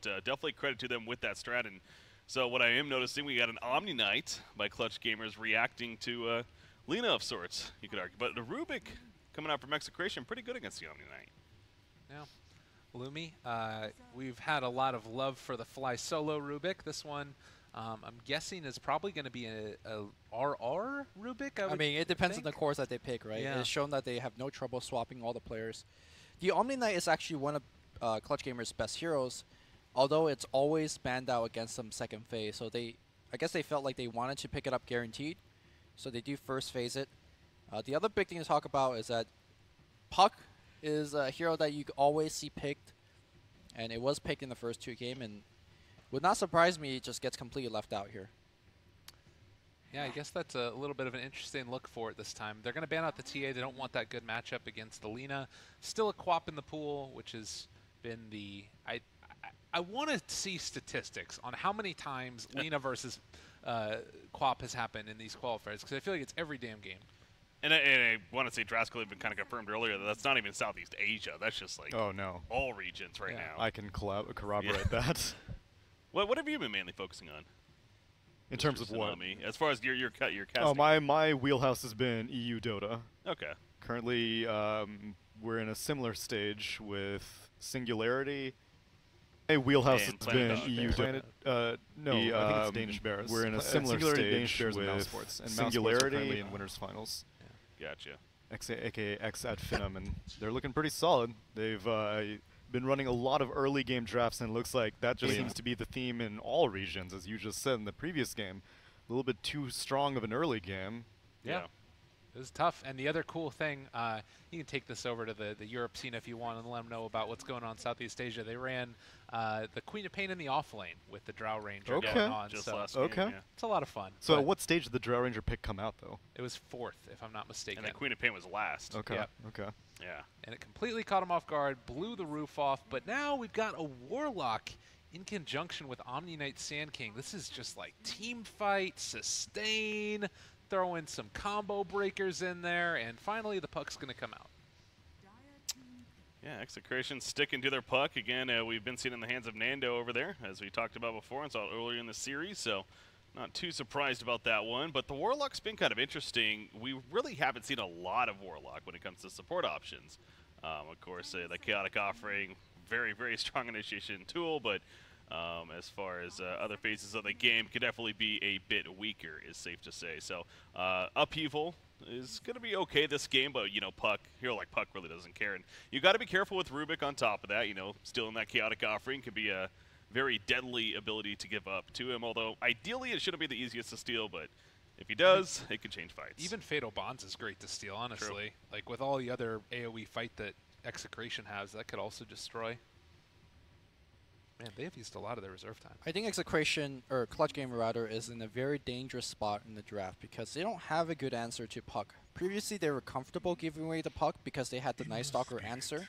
definitely credit to them with that strat. And so what I am noticing, we got an Omni Knight by Clutch Gamers reacting to Lina of sorts, you could argue. But the Rubik coming out from Execration, pretty good against the Omni Knight. Yeah. Lumi, we've had a lot of love for the fly solo Rubik. This one, I'm guessing, is probably going to be a RR Rubik. I mean, it depends on the cores that they pick, right? Yeah. It's shown that they have no trouble swapping all the players. The Omni Knight is actually one of Clutch Gamers' best heroes, although it's always banned out against some second phase. So I guess they felt like they wanted to pick it up guaranteed, so they do first phase it. The other big thing to talk about is that Puck is a hero that you always see picked, and it was picked in the first 2 games, and would not surprise me it just gets completely left out here. Yeah, I guess that's a little bit of an interesting look for it this time. They're going to ban out the TA. They don't want that good matchup against the Lina. Still a Quap in the pool, which has been the... I want to see statistics on how many times Lina versus Quap has happened in these qualifiers, because I feel like it's every damn game. And I want to say drastically been kind of confirmed earlier that that's not even Southeast Asia. That's just like all regions right now. I can corroborate that. What have you been mainly focusing on? In terms of what? As far as your casting. Oh, my wheelhouse has been EU Dota. Okay. Currently, we're in a similar stage with Singularity. My wheelhouse has been EU Dota. No, I think it's Danish Bears. We're in a similar stage with Singularity in Winners Finals. Gotcha. AKA X ad Finum, and they're looking pretty solid. They've been running a lot of early game drafts, and it looks like that just seems to be the theme in all regions, as you just said in the previous game. A little bit too strong of an early game. Yeah. It was tough. And the other cool thing, you can take this over to the Europe scene if you want and let them know about what's going on in Southeast Asia. They ran the Queen of Pain in the off lane with the Drow Ranger going on. Just so last game, yeah. It's a lot of fun. So at what stage did the Drow Ranger pick come out, though? It was 4th, if I'm not mistaken. And the Queen of Pain was last. Okay. Yep. Okay. Yeah. And it completely caught him off guard, blew the roof off. But now we've got a Warlock in conjunction with Omni Knight Sand King. This is just like team fight, sustain, throw in some combo breakers in there, and finally the puck's going to come out. Yeah, Execration sticking to their puck. Again, we've been seeing in the hands of Nando over there, as we talked about before and saw earlier in the series, so not too surprised about that one. But the Warlock's been kind of interesting. We really haven't seen a lot of Warlock when it comes to support options. Of course, the Chaotic Offering, very, very strong initiation tool, but as far as other phases of the game, could definitely be a bit weaker, is safe to say. So Upheaval is going to be okay this game, but, you know, hero like Puck really doesn't care. And you got to be careful with Rubik on top of that. You know, stealing that Chaotic Offering could be a very deadly ability to give up to him, although ideally it shouldn't be the easiest to steal, but if he does, it could change fights. Even Fatal Bonds is great to steal, honestly. True. Like, with all the other AoE fight that Execration has, that could also destroy. Man, they've used a lot of their reserve time. I think Execration, or Clutch Gamer rather, is in a very dangerous spot in the draft because they don't have a good answer to Puck. Previously, they were comfortable giving away the Puck because they had the Night Stalker answer.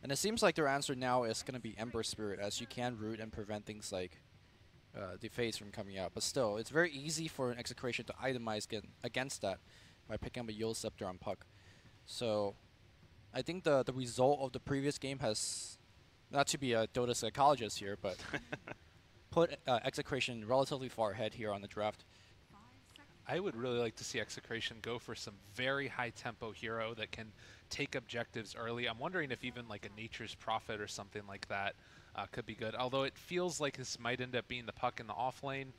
And it seems like their answer now is going to be Ember Spirit, as you can root and prevent things like the phase from coming out. But still, it's very easy for an Execration to itemize against that by picking up a Yule Scepter on Puck. So I think the result of the previous game has, not to be a Dota psychologist here, but put Execration relatively far ahead here on the draft. I would really like to see Execration go for some very high-tempo hero that can take objectives early. I'm wondering if even like a Nature's Prophet or something like that could be good. Although it feels like this might end up being the Puck in the off lane.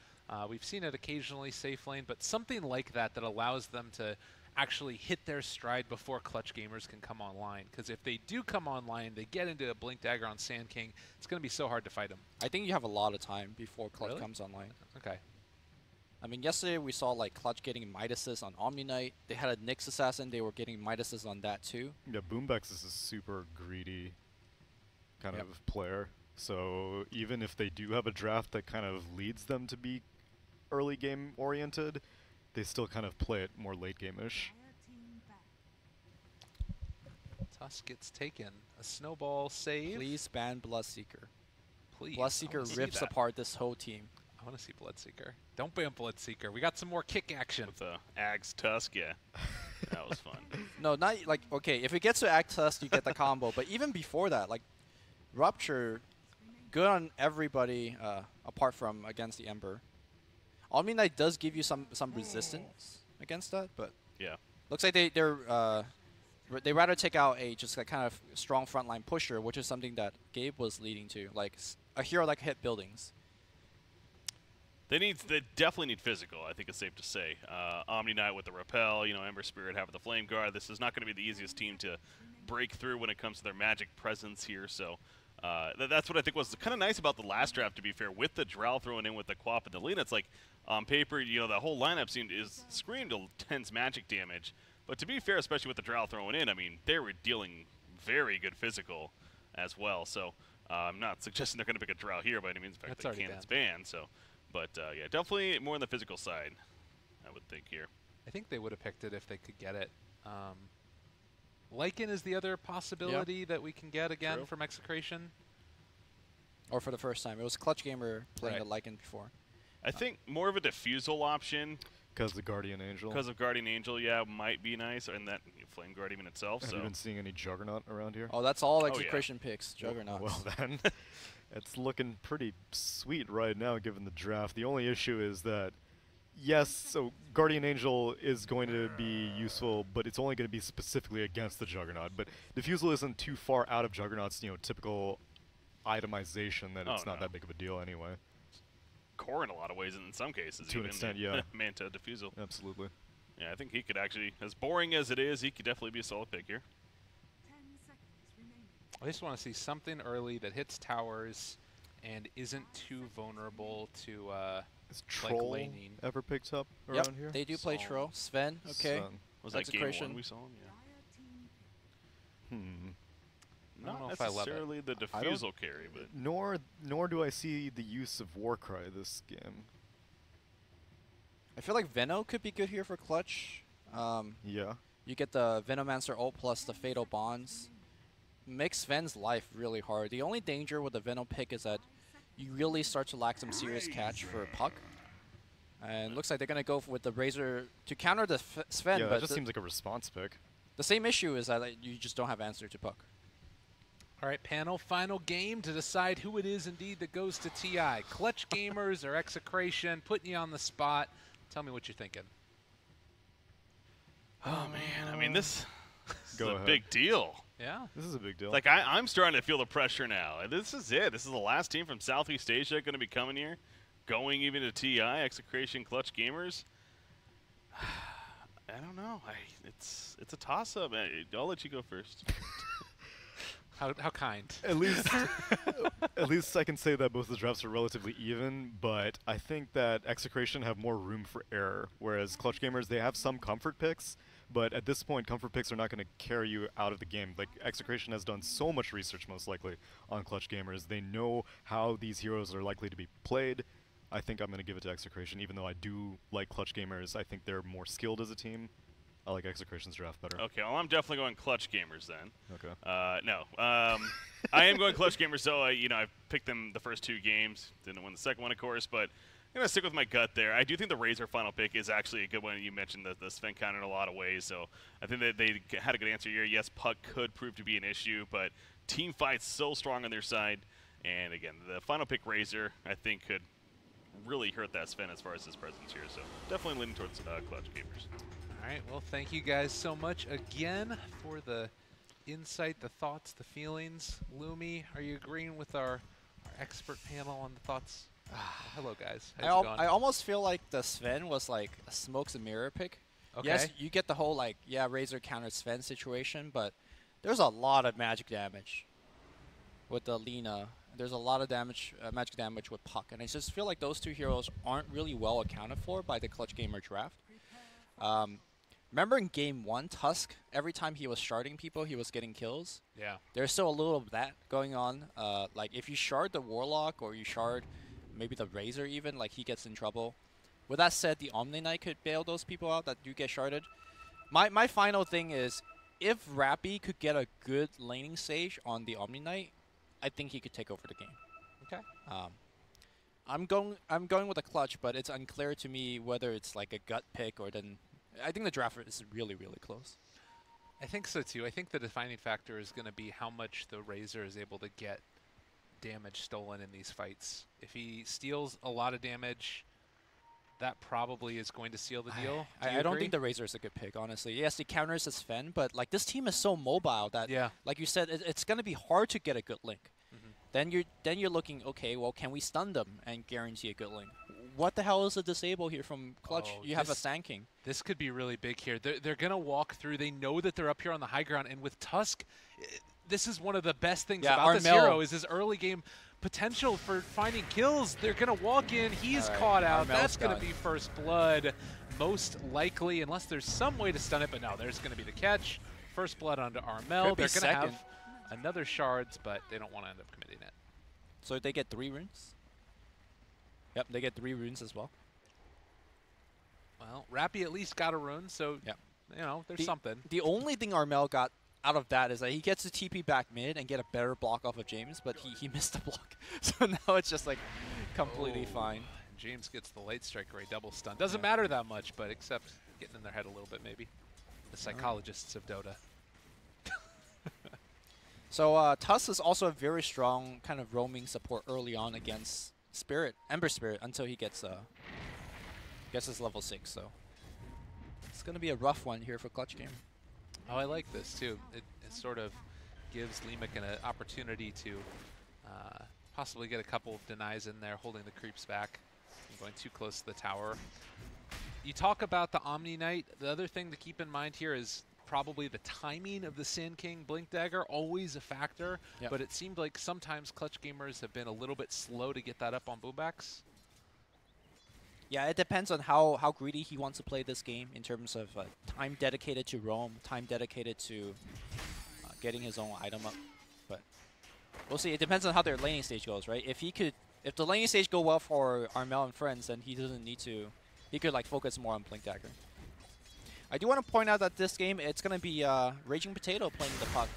We've seen it occasionally safe lane, but something like that that allows them to actually hit their stride before Clutch Gamers can come online. Because if they do come online, they get into a Blink Dagger on Sand King, it's going to be so hard to fight them. I think you have a lot of time before Clutch comes online. Okay. I mean, yesterday we saw like Clutch getting Midases on Omni Knight. They had a Nyx Assassin. They were getting Midases on that too. Yeah, Boombex is a super greedy kind of player. So even if they do have a draft that kind of leads them to be early game oriented, they still kind of play it more late game-ish. Tusk gets taken. A snowball save. Please ban Bloodseeker. Please. Bloodseeker rips apart this whole team. I want to see Bloodseeker. Don't ban Bloodseeker. We got some more kick action. With the Ag's Tusk, yeah. That was fun. No, not like, okay, if it gets to Ag Tusk, you get the combo. But even before that, like, Rupture good on everybody apart from against the Ember. Omni Knight does give you some resistance against that, but Yeah. looks like they rather take out a just a kind of strong frontline pusher, which is something that Gabe was leading to, like a hero that can hit buildings. They definitely need physical, I think it's safe to say. Omni Knight with the Repel, Ember Spirit having the Flame Guard. This is not going to be the easiest team to break through when it comes to their magic presence here. So that's what I think was kind of nice about the last draft, to be fair, with the Drow thrown in with the Quap and the Lina. It's like, on paper, the whole lineup screamed intense magic damage. But to be fair, especially with the Drow thrown in, I mean, they were dealing very good physical as well. So I'm not suggesting they're going to pick a Drow here by any means. In fact, they can't. It's banned. So. But, yeah, definitely more on the physical side, I would think, here. I think they would have picked it if they could get it. Lycan is the other possibility that we can get again from Execration. Or for the first time. It was Clutch Gamer playing the Lycan before. I think more of a diffusal option. Because of Guardian Angel. Because of Guardian Angel, yeah, might be nice. And that Flame Guard even itself. Have you been seeing any Juggernaut around here? Oh, that's all Execration picks, Juggernaut. Well, then, it's looking pretty sweet right now given the draft. The only issue is that, yes, so Guardian Angel is going to be useful, but it's only going to be specifically against the Juggernaut. But Diffusal isn't too far out of Juggernaut's, typical itemization that it's not that big of a deal anyway. Core in a lot of ways, in some cases. To an extent, yeah. Manta Diffusal. Absolutely. Yeah, I think he could actually, as boring as it is, he could definitely be a solid pick here. I just want to see something early that hits towers and isn't too vulnerable to is Troll like laning. Ever picked up around here? They do play Troll. Sven, okay. Was that game one we saw him? Yeah. Not necessarily the Diffusal carry, but nor do I see the use of Warcry this game. I feel like Veno could be good here for Clutch. Yeah. You get the Venomancer ult plus the Fatal Bonds. Makes Sven's life really hard. The only danger with the Veno pick is that you really start to lack some serious catch for Puck. And looks like they're going to go with the Razor to counter the Sven. Yeah, but that just seems like a response pick. The same issue is that you just don't have answer to Puck. All right, panel, final game to decide who it is indeed that goes to TI. Clutch Gamers or Execration, putting you on the spot. Tell me what you're thinking. Oh, man. I mean, this is a ahead. big deal. Yeah. This is a big deal. Like, I'm starting to feel the pressure now. This is it. This is the last team from Southeast Asia going to be coming here, going even to TI, Execration, Clutch Gamers. I don't know. It's a toss-up. I'll let you go first. How kind. At least I can say that both the drafts are relatively even, but I think that Execration have more room for error, whereas Clutch Gamers, they have some comfort picks, but at this point, comfort picks are not going to carry you out of the game. Like, Execration has done so much research, most likely, on Clutch Gamers. They know how these heroes are likely to be played. I think I'm going to give it to Execration, even though I do like Clutch Gamers. I think they're more skilled as a team. I like Execration's draft better. Okay, well, I'm definitely going Clutch Gamers then. Okay. No. I am going Clutch Gamers, so I picked them the first 2 games. Didn't win the second one, of course, but I'm going to stick with my gut there. I do think the Razor final pick is actually a good one. You mentioned the Sven counter in a lot of ways, so I think that they had a good answer here. Yes, Puck could prove to be an issue, but team fight's so strong on their side. And, again, the final pick Razor, I think, could really hurt that Sven as far as his presence here. So definitely leaning towards Clutch Gamers. All right, well, thank you guys so much again for the insight, the thoughts, the feelings. Lumi, are you agreeing with our expert panel on the thoughts? Hello, guys. How's it going? I almost feel like the Sven was like a smokes and mirror pick. Okay. Yes, you get the whole Razor counter Sven situation, but there's a lot of magic damage with the Lina. There's a lot of damage, magic damage with Puck, and I just feel like those 2 heroes aren't really well accounted for by the Clutch Gamer draft. Remember in Game 1, Tusk, every time he was sharding people, he was getting kills? Yeah. There's still a little of that going on. Like, if you shard the Warlock or you shard maybe the Razor even, like, he gets in trouble. With that said, the Omni Knight could bail those people out that do get sharded. My final thing is, if Rappy could get a good laning stage on the Omni Knight, I think he could take over the game. Okay. I'm going with a Clutch, but it's unclear to me whether it's like a gut pick or then. I think the draft is really, really close. I think so too. I think the defining factor is going to be how much the Razor is able to get damage stolen in these fights. If he steals a lot of damage, that probably is going to seal the deal. I don't think the Razor is a good pick, honestly. Yes, he counters his Fen, but like this team is so mobile that, like you said, it's going to be hard to get a good link. Then you're looking, okay, well, can we stun them and guarantee a good link? What the hell is a disable here from Clutch? You have a Sand King. This could be really big here. They're going to walk through. They know that they're up here on the high ground, and with Tusk, this is one of the best things about this hero is his early game potential for finding kills. They're going to walk in. He's caught out. That's going to be first blood, most likely, unless there's some way to stun it. But no, there's going to be the catch. First blood onto Armel. They're going to have another shards, but they don't want to end up committing it. So they get 3 runes? Yep, they get 3 runes as well. Well, Rappy at least got a rune, so you know, there's something. The only thing Armel got out of that is that he gets to TP back mid and get a better block off of James, but he missed the block. So now it's just like completely fine. James gets the late strike ray double stun. Doesn't matter that much, but except getting in their head a little bit maybe. The psychologists of Dota. So Tusk is also a very strong kind of roaming support early on against Ember Spirit, until he gets his level 6. So it's going to be a rough one here for Clutch Game. Oh, I like this too. It sort of gives Leemic an opportunity to possibly get a couple of denies in there, holding the creeps back and going too close to the tower. You talk about the Omni Knight. The other thing to keep in mind here is probably the timing of the Sand King Blink Dagger, always a factor, but it seemed like sometimes Clutch gamers have been a little bit slow to get that up on boombacks. Yeah, it depends on how greedy he wants to play this game in terms of time dedicated to roam, time dedicated to getting his own item up. But we'll see. It depends on how their laning stage goes, right? If the laning stage go well for Armel and friends, then he doesn't need to. He could like focus more on Blink Dagger. I do want to point out that this game, it's going to be Raging Potato playing the puck.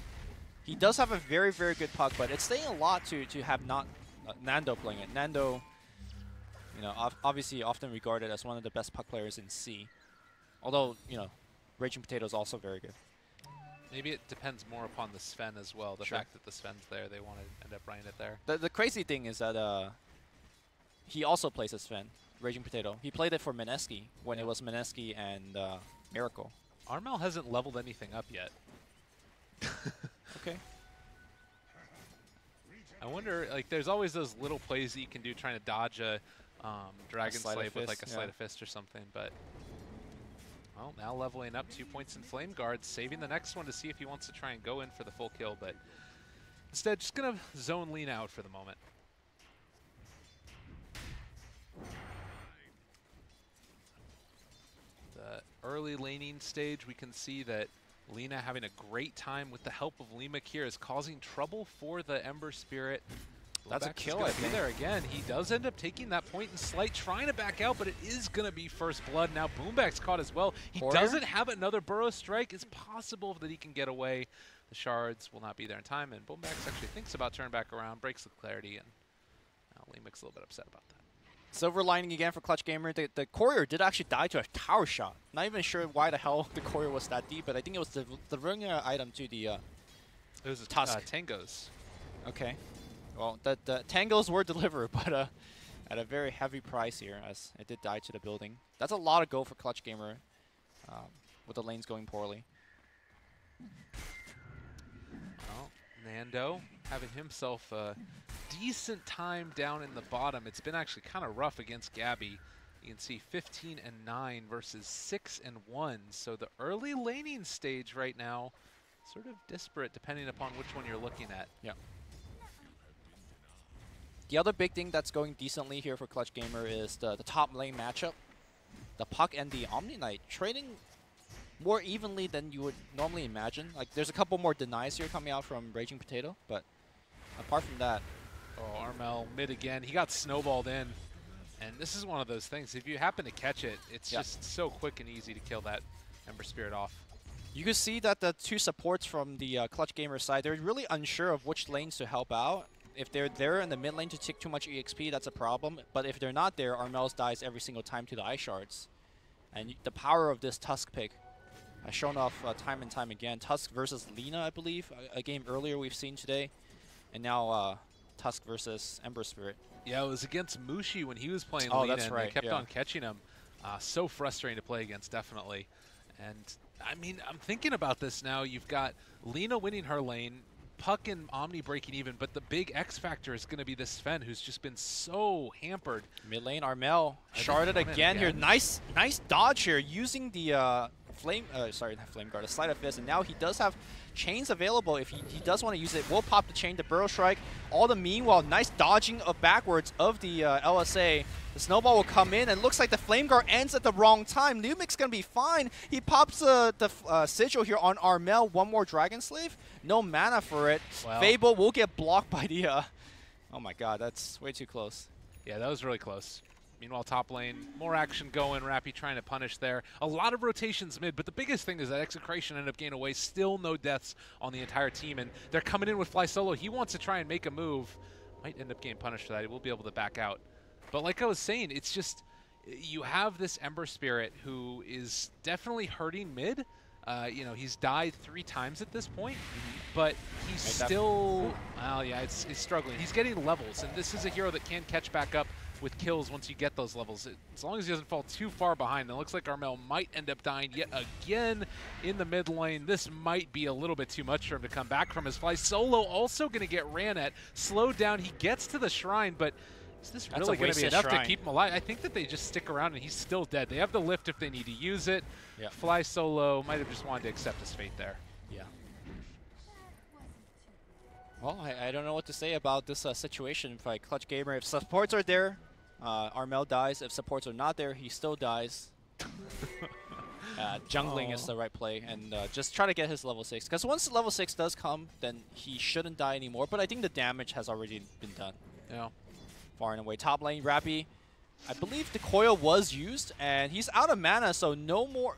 He does have a very, very good puck, but it's saying a lot to have not Nando playing it. Nando, you know, obviously often regarded as one of the best puck players in C. Although, you know, Raging Potato is also very good. Maybe it depends more upon the Sven as well. The fact that the Sven's there, they want to end up running it there. The crazy thing is that he also plays as Sven, Raging Potato. He played it for Mineski when it was Mineski and Miracle. Armel hasn't leveled anything up yet. Okay. I wonder, like, there's always those little plays that you can do trying to dodge a Dragon Slave with like a Sleight of Fist or something, but well, now leveling up 2 points in Flame Guard, saving the next one to see if he wants to try and go in for the full kill, but instead just gonna zone lean out for the moment. The early laning stage, we can see that Lina having a great time with the help of Leemic here is causing trouble for the Ember Spirit. That's a kill, I think. There again. He does end up taking that point in Slight, trying to back out, but it is going to be first blood. Now Boomback's caught as well. He doesn't have another Burrow Strike. It's possible that he can get away. The shards will not be there in time, and Boombax actually thinks about turn back around, breaks the clarity, and Leemic's a little bit upset about that. Silver lining again for Clutch Gamer. The courier did actually die to a tower shot. Not even sure why the hell the courier was that deep, but I think it was the ring item to the it was a Tusk. Tangos. Okay. Well, the Tangos were delivered, but at a very heavy price here, as it did die to the building. That's a lot of go for Clutch Gamer, with the lanes going poorly. Well, Nando having himself a decent time down in the bottom. It's been actually kind of rough against Gabby. You can see 15 and 9 versus 6 and 1. So the early laning stage right now, sort of disparate depending upon which one you're looking at. Yeah. The other big thing that's going decently here for Clutch Gamer is the top lane matchup. The Puck and the Omni Knight trading more evenly than you would normally imagine. Like, there's a couple more denies here coming out from Raging Potato, but apart from that... Oh, Armel mid again. He got snowballed in. And this is one of those things. If you happen to catch it, it's just so quick and easy to kill that Ember Spirit off. You can see that the two supports from the Clutch Gamer side, they're really unsure of which lanes to help out. If they're there in the mid lane to take too much EXP, that's a problem. But if they're not there, Armel's dies every single time to the Ice Shards. And the power of this Tusk pick has shown off time and time again. Tusk versus Lina, I believe, a game earlier we've seen today. And now Tusk versus Ember Spirit. Yeah, it was against Mushi when he was playing Oh, Lina, that's and right, they kept yeah. on catching him. So frustrating to play against, definitely. And, I mean, I'm thinking about this now. You've got Lina winning her lane, Puck and Omni breaking even, but the big X factor is going to be this Sven, who's just been so hampered. Mid lane, Armel. I think Sharded Armel again here. again. Nice dodge here using the flame, sorry, not flame guard, a sleight of fist, and now he does have chains available if he does want to use it. We'll pop the chain, the burrow strike. All the meanwhile, nice dodging of backwards of the LSA. The snowball will come in, and looks like the flame guard ends at the wrong time. Lumic's gonna be fine. He pops the sigil here on Armel. One more Dragon Slave. No mana for it. Well, Fable will get blocked by the. Oh my God, that's way too close. Yeah, that was really close. Meanwhile, top lane, more action going. Rappy trying to punish there. A lot of rotations mid, but the biggest thing is that Execration ended up getting away. Still no deaths on the entire team, and they're coming in with Fly Solo. He wants to try and make a move. Might end up getting punished for that. He will be able to back out. But like I was saying, it's just you have this Ember Spirit who is definitely hurting mid. You know, he's died 3 times at this point, but he's still, well, yeah, it's struggling. He's getting levels, and this is a hero that can catch back up with kills once you get those levels. As long as he doesn't fall too far behind. It looks like Armel might end up dying yet again in the mid lane. This might be a little bit too much for him to come back from. His Fly Solo also going to get ran at. Slowed down. He gets to the shrine, but is this really going to be enough to keep him alive? I think that they just stick around and he's still dead. They have the lift if they need to use it. Yeah. Fly Solo might have just wanted to accept his fate there. Yeah. Well, I don't know what to say about this situation by Clutch Gamer. If supports are there, Armel dies. If supports are not there, he still dies. Jungling is the right play, and just try to get his level 6. Because once level 6 does come, then he shouldn't die anymore. But I think the damage has already been done. Yeah. Far and away. Top lane, Rappy. I believe the coil was used, and he's out of mana, so no more.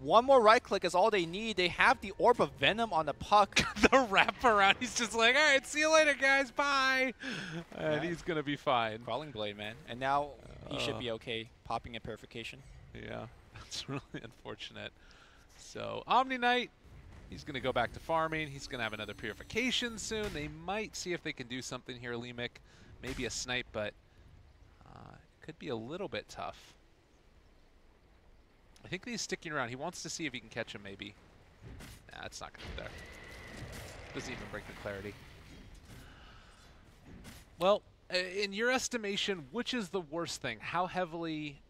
One more right click is all they need. They have the Orb of Venom on the Puck. The wraparound. He's just like, all right, see you later, guys. Bye. And he's going to be fine. Crawling Blade, man. And now he should be okay, popping a Purification. Yeah, that's really unfortunate. So, Omni Knight, he's going to go back to farming. He's going to have another Purification soon. They might see if they can do something here, Lemic. Maybe a snipe, but it could be a little bit tough. I think he's sticking around. He wants to see if he can catch him, maybe. Nah, it's not going to be there. Doesn't even break the clarity. Well, in your estimation, which is the worst thing? How heavily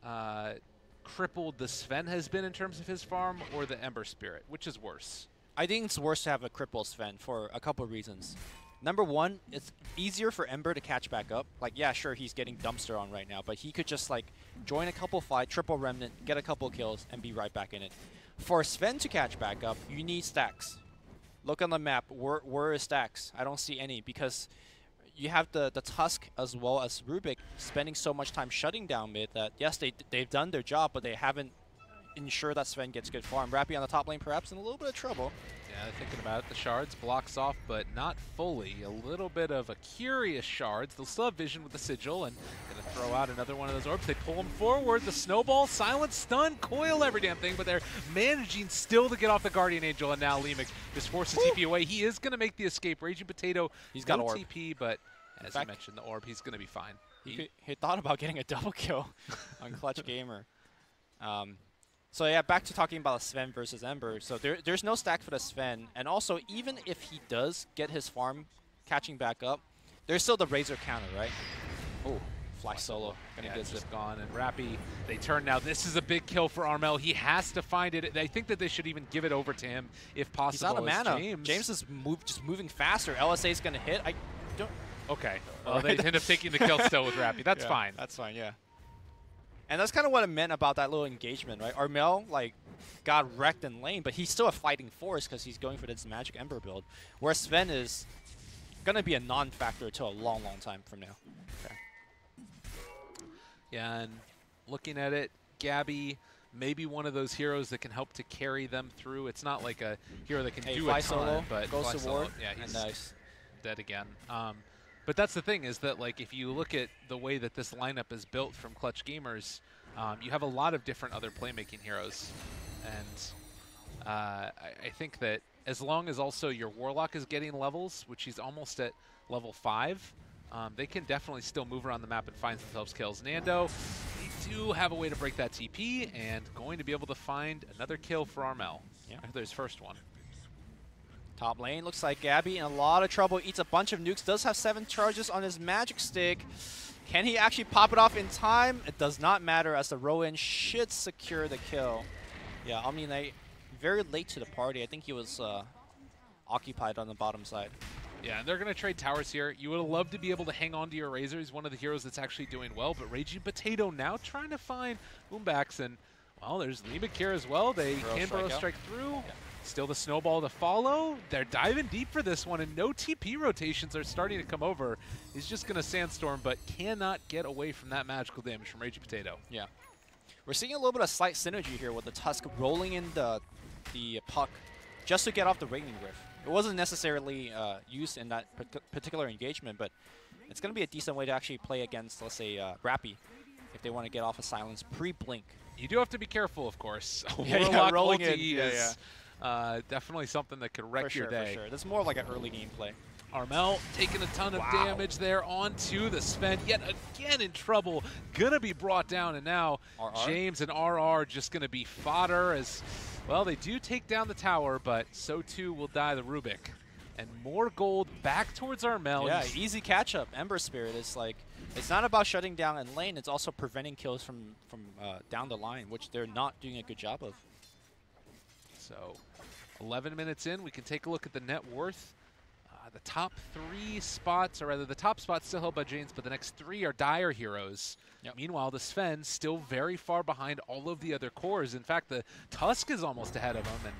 crippled the Sven has been in terms of his farm, or the Ember Spirit? Which is worse? I think it's worse to have a crippled Sven for a couple of reasons. Number one, it's easier for Ember to catch back up. Like, yeah, sure, he's getting dumpster on right now, but he could just, like, join a couple fight, triple remnant, get a couple kills, and be right back in it. For Sven to catch back up, you need stacks. Look on the map. Where is stacks? I don't see any, because you have the Tusk as well as Rubik spending so much time shutting down mid that, yes, they've done their job, but they haven't ensured that Sven gets good farm. Rappy on the top lane perhaps in a little bit of trouble. Yeah, thinking about it, the shards blocks off, but not fully. A little bit of a curious shards. They'll still have vision with the sigil, and gonna throw out another one of those orbs. They pull him forward. The snowball, silent, stun, coil, every damn thing, but they're managing still to get off the Guardian Angel, and now Lemic just forces TP away. He is gonna make the escape. Raging Potato, He's got no orb. TP, but as you mentioned, the orb, he's gonna be fine. He thought about getting a double kill on Clutch Gamer. So yeah, back to talking about Sven versus Ember. So there's no stack for the Sven, and also even if he does get his farm catching back up, there's still the Razor counter, right? Oh, Fly Solo gonna get just gone, and Rappy, they turn now. This is a big kill for Armel. He has to find it. I think that they should even give it over to him if possible. He's out of mana. James is just moving faster. LSA's gonna hit. I don't. Okay. Well, they end up taking the kill still with Rappy. That's fine. That's fine. Yeah. And that's kind of what it meant about that little engagement, right? Armel, like, got wrecked in lane, but he's still a fighting force because he's going for this Magic Ember build, where Sven is going to be a non-factor until a long, long time from now. Okay. Yeah, and looking at it, Gabby, maybe one of those heroes that can help to carry them through. It's not like a hero that can do Fly a ton, Solo, but goes to ward, yeah, he's nice. Dead again. But that's the thing, is that, like, if you look at the way that this lineup is built from Clutch Gamers, you have a lot of different other playmaking heroes. And I think that as long as also your Warlock is getting levels, which he's almost at level 5, they can definitely still move around the map and find themselves kills. Nando, they do have a way to break that TP, and going to be able to find another kill for Armel. Yeah. After his first one. Top lane looks like Gabby in a lot of trouble. Eats a bunch of nukes. Does have 7 charges on his magic stick. Can he actually pop it off in time? It does not matter, as the Rowan should secure the kill. Yeah, Omni Knight very late to the party. I think he was occupied on the bottom side. Yeah, and they're going to trade towers here. You would have loved to be able to hang on to your Razor. He's one of the heroes that's actually doing well, but Raging Potato now trying to find Boombacks, and, well, there's Limek here as well. They can burrow strike through. Yeah. Still the snowball to follow. They're diving deep for this one, and no TP rotations are starting to come over. He's just going to Sandstorm, but cannot get away from that magical damage from Raging Potato. Yeah. We're seeing a little bit of slight synergy here with the Tusk rolling in the puck just to get off the Raging Rift. It wasn't necessarily used in that particular engagement, but it's going to be a decent way to actually play against, let's say, Rappy, if they want to get off a silence pre-blink. You do have to be careful, of course. Yeah, rolling ulti is definitely something that could wreck your day. For sure. That's more like an early game play. Armel taking a ton of damage there onto the Sven, yet again in trouble, gonna be brought down, and now James and RR just gonna be fodder as, well, they do take down the tower, but so too will die the Rubik. And more gold back towards Armel. Yeah, easy catch up. Ember Spirit is like, it's not about shutting down in lane, it's also preventing kills from down the line, which they're not doing a good job of. So 11 minutes in, we can take a look at the net worth. The top 3 spots, or rather the top spot still held by James, but the next 3 are Dire heroes. Yep. Meanwhile, the Sven still very far behind all of the other cores. In fact, the Tusk is almost ahead of him,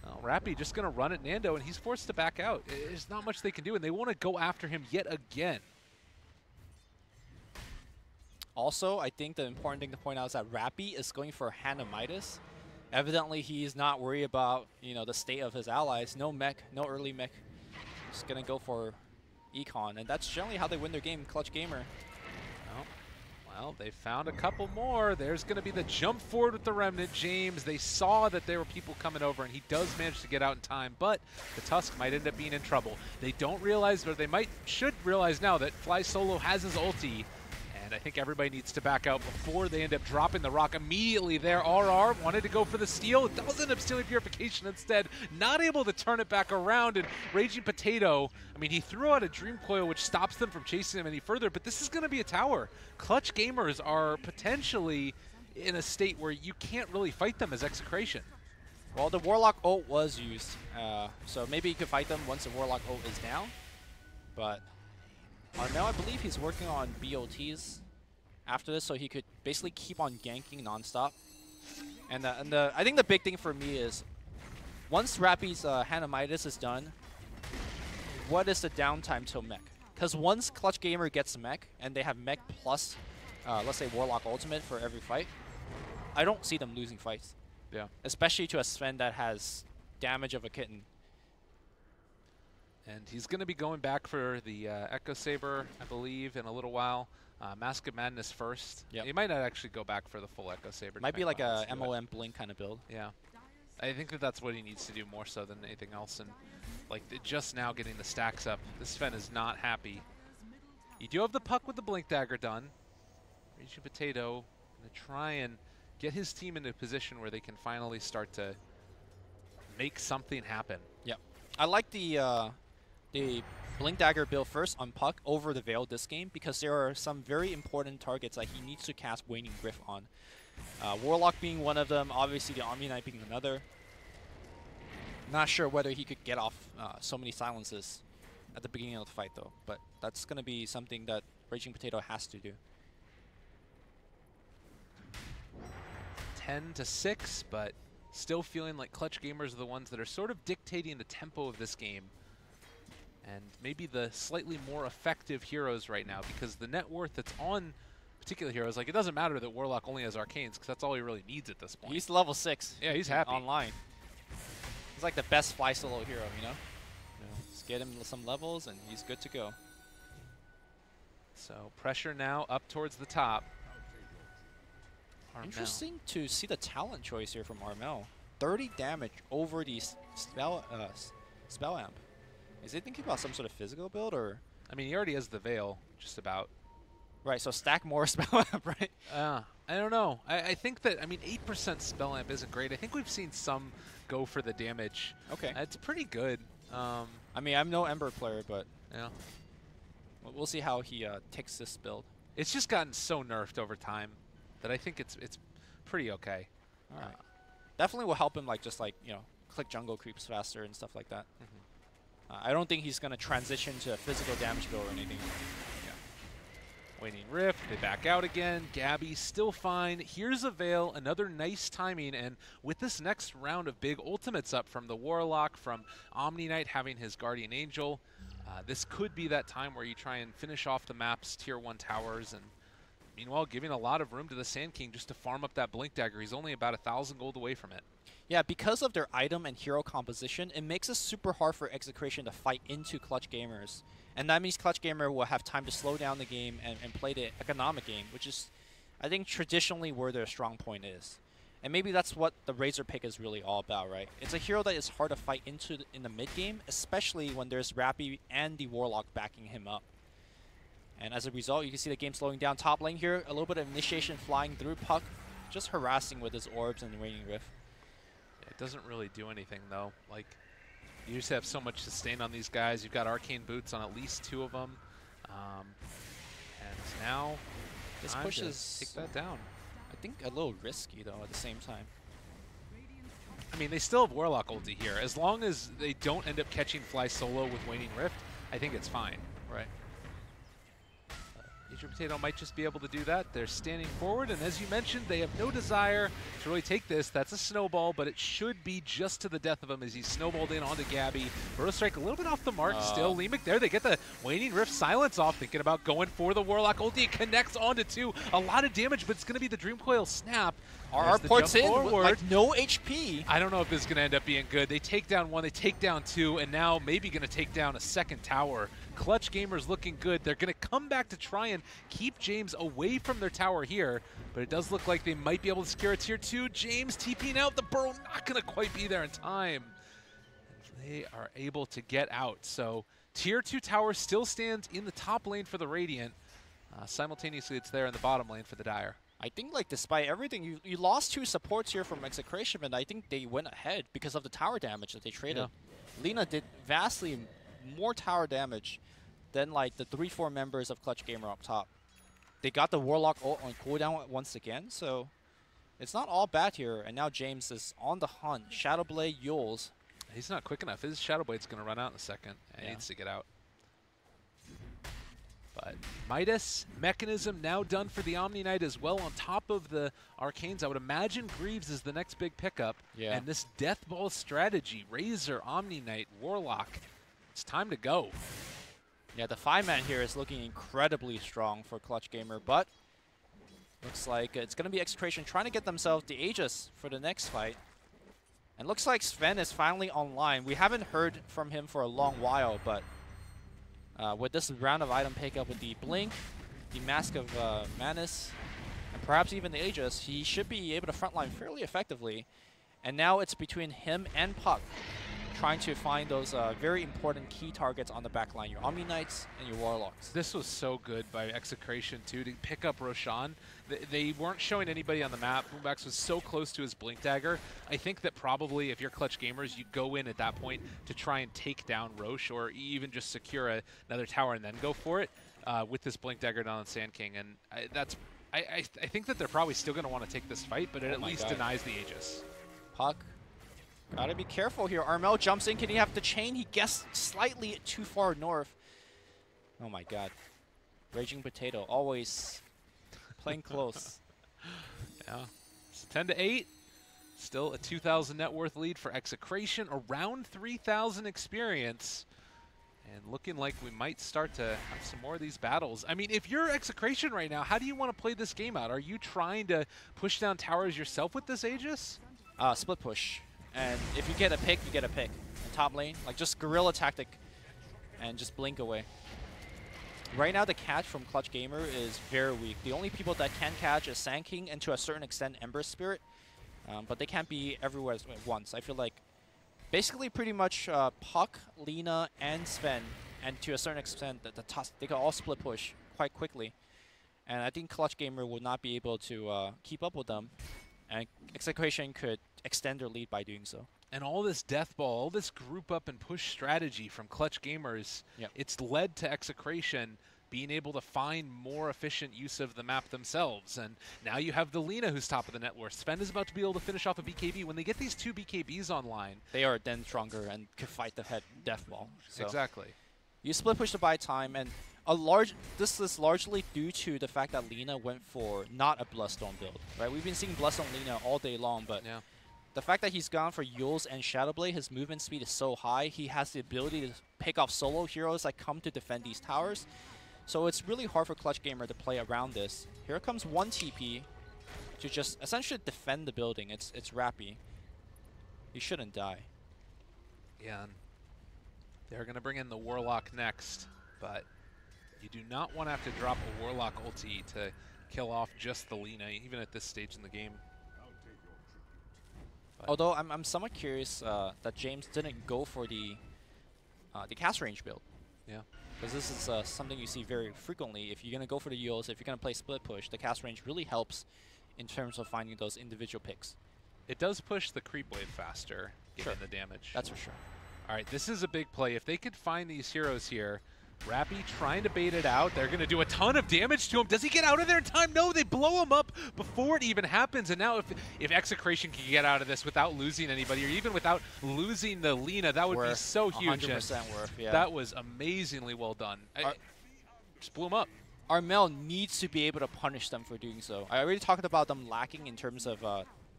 and Rappy just going to run at Nando, and he's forced to back out. There's not much they can do, and they want to go after him yet again. Also, I think the important thing to point out is that Rappy is going for Hannah Midas. Evidently, he's not worried about, you know, the state of his allies. No mech, no early mech. Just gonna go for Econ, and that's generally how they win their game. Clutch Gamer. Well, they found a couple more. There's gonna be the jump forward with the Remnant. James, they saw that there were people coming over, and he does manage to get out in time, but the Tusk might end up being in trouble. They don't realize, or they should realize now, that Fly Solo has his ulti. And I think everybody needs to back out before they end up dropping the rock immediately there. RR wanted to go for the steal. It does end up stealing Purification instead. Not able to turn it back around. And Raging Potato, I mean, he threw out a Dream Coil, which stops them from chasing him any further. But this is going to be a tower. Clutch Gamers are potentially in a state where you can't really fight them as Execration. Well, the Warlock ult was used. So maybe you could fight them once the Warlock ult is down. But Armel, I believe he's working on BOTs after this, so he could basically keep on ganking nonstop. And I think the big thing for me is, once Rappy's Hannah Midas is done, what is the downtime till mech? Because once Clutch Gamer gets mech, and they have mech plus, let's say, Warlock ultimate for every fight, I don't see them losing fights. Yeah. Especially to a Sven that has damage of a kitten. And he's going to be going back for the Echo Saber, I believe, in a little while. Mask of Madness first. Yep. He might not actually go back for the full Echo Saber. Might be like a MOM Blink kind of build. Yeah. I think that's what he needs to do more so than anything else. And like just now getting the stacks up, this Sven is not happy. You do have the puck with the Blink Dagger done. Raging Potato going to try and get his team into a position where they can finally start to make something happen. Yep. I like the Blink Dagger build first on Puck over the Veil this game, because there are some very important targets that he needs to cast Waning Griff on. Warlock being one of them, obviously the Army Knight being another. Not sure whether he could get off so many silences at the beginning of the fight though, but that's going to be something that Raging Potato has to do. 10-6, but still feeling like Clutch Gamers are the ones that are sort of dictating the tempo of this game. And maybe the slightly more effective heroes right now, because the net worth that's on particular heroes, like, it doesn't matter that Warlock only has Arcanes, because that's all he really needs at this point. He's level 6. Yeah, he's happy. Online. He's like the best Fly Solo hero, you know? Yeah. Just get him some levels and he's good to go. So pressure now up towards the top. Armel. Interesting to see the talent choice here from Armel. 30 damage over the spell amp. Is he thinking about some sort of physical build, or I mean, he already has the Veil, just about. Right, so stack more spell amp, right? I don't know. I think that, I mean, 8% spell amp isn't great. I think we've seen some go for the damage. Okay. It's pretty good. I mean, I'm no Ember player, but Yeah. we'll see how he takes this build. It's just gotten so nerfed over time that I think it's pretty okay. All right. Definitely will help him, like, just like, you know, click jungle creeps faster and stuff like that. I don't think he's going to transition to a physical damage build or anything. Waning Rift, they back out again. Gabby still fine. Here's a Veil, another nice timing, and with this next round of big ultimates up from the Warlock, from Omni Knight having his Guardian Angel, this could be that time where you try and finish off the map's tier 1 towers, and meanwhile giving a lot of room to the Sand King just to farm up that Blink Dagger. He's only about 1,000 gold away from it. Yeah, because of their item and hero composition, it makes it super hard for Execration to fight into Clutch Gamers. And that means Clutch Gamer will have time to slow down the game and play the economic game, which is, I think, traditionally where their strong point is. And maybe that's what the Razor pick is really all about, right? It's a hero that is hard to fight into in the mid game, especially when there's Rappy and the Warlock backing him up. And as a result, you can see the game slowing down top lane here. A little bit of initiation flying through Puck, just harassing with his orbs and Waning Rift. It doesn't really do anything, though. Like, you just have so much sustain on these guys. You've got Arcane Boots on at least 2 of them. And now, This time push to is, take that down. I think, a little risky, though, at the same time. I mean, they still have Warlock ulti here. As long as they don't end up catching Fly solo with Waning Rift, I think it's fine. Right. Nature Potato might just be able to do that. They're standing forward, and as you mentioned, they have no desire to really take this. That's a snowball, but it should be just to the death of him as he's snowballed in onto Gabby. Burrow Strike a little bit off the mark still. Lemic there, they get the Waning Rift silence off, thinking about going for the Warlock ulti. It connects onto 2. A lot of damage, but it's going to be the Dream Coil snap. RR ports in with, like, no HP. I don't know if this is going to end up being good. They take down 1, they take down 2, and now maybe going to take down a second tower. Clutch Gamers looking good. They're going to come back to try and keep James away from their tower here, but it does look like they might be able to secure a tier 2. James TPing out. The Burrow not going to quite be there in time. And they are able to get out. So tier 2 tower still stands in the top lane for the Radiant. Simultaneously, it's there in the bottom lane for the Dire. I think, like, despite everything, you lost 2 supports here from Execration, but I think they went ahead because of the tower damage that they traded. Yeah. Lina did vastly more tower damage than, like, the 3-4 members of Clutch Gamer up top. They got the Warlock ult on cooldown once again, so it's not all bad here. And now James is on the hunt. Shadowblade, Yules. He's not quick enough. His Shadowblade's going to run out in a second. And he needs to get out. But Midas, Mechanism now done for the Omni Knight as well on top of the Arcanes. I would imagine Greaves is the next big pickup. Yeah. And this Death Ball strategy, Razor, Omni Knight, Warlock, it's time to go. Yeah, the 5-man here is looking incredibly strong for Clutch Gamer, but looks like it's going to be Execration trying to get themselves the Aegis for the next fight. And looks like Sven is finally online. We haven't heard from him for a long while, but with this round of item pickup with the Blink, the Mask of Manus, and perhaps even the Aegis, he should be able to frontline fairly effectively. And now it's between him and Puck trying to find those very important key targets on the back line, your Omni Knights and your Warlocks. This was so good by Execration, too, to pick up Roshan. They weren't showing anybody on the map. Boombax was so close to his Blink Dagger. I think that probably, if you're Clutch Gamers, you go in at that point to try and take down Roche or even just secure another tower and then go for it with this Blink Dagger down on Sand King. And I think that they're probably still going to want to take this fight, but it at least denies the Aegis. Puck. Gotta be careful here. Armel jumps in. Can he have the chain? He guessed slightly too far north. Oh my god. Raging Potato, always playing close. Yeah. It's 10-8. Still a 2,000 net worth lead for Execration. Around 3,000 experience. And looking like we might start to have some more of these battles. I mean, if you're Execration right now, how do you want to play this game out? Are you trying to push down towers yourself with this Aegis? Split push. And if you get a pick, you get a pick. In top lane, like just guerrilla tactic and just blink away. Right now, the catch from Clutch Gamer is very weak. The only people that can catch is Sand King and to a certain extent Ember Spirit, but they can't be everywhere at once. I feel like basically pretty much Puck, Lina, and Sven and to a certain extent, they can all split push quite quickly. And I think Clutch Gamer will not be able to keep up with them, and Execration could extend their lead by doing so. And all this death ball, all this group up and push strategy from Clutch Gamers, it's led to Execration being able to find more efficient use of the map themselves. And now you have the Lina who's top of the net worth. Sven is about to be able to finish off a BKB. When they get these 2 BKBs online, they are then stronger and could fight the head death ball. So exactly. You split push to buy time, and this is largely due to the fact that Lina went for not a Bloodstone build, right? We've been seeing Bloodstone Lina all day long, but the fact that he's gone for Yules and Shadowblade, his movement speed is so high, he has the ability to pick off solo heroes that come to defend these towers. So it's really hard for Clutch Gamer to play around this. Here comes 1 TP to just essentially defend the building. It's Rappy. He shouldn't die. Yeah, and they're going to bring in the Warlock next, but you do not want to have to drop a Warlock ulti to kill off just the Lina, even at this stage in the game. But although I'm somewhat curious that James didn't go for the cast range build. Yeah. Because this is something you see very frequently. If you're going to go for the Yules, if you're going to play split push, the cast range really helps in terms of finding those individual picks. It does push the creep wave faster, given the damage. That's for sure. All right, this is a big play. If they could find these heroes here, Rappy trying to bait it out. They're going to do a ton of damage to him. Does he get out of there in time? No, they blow him up before it even happens. And now if Execration can get out of this without losing anybody, or even without losing the Lina, that would be so huge. 100% worth, yeah. That was amazingly well done. Just blew him up. Armel needs to be able to punish them for doing so. I already talked about them lacking in terms of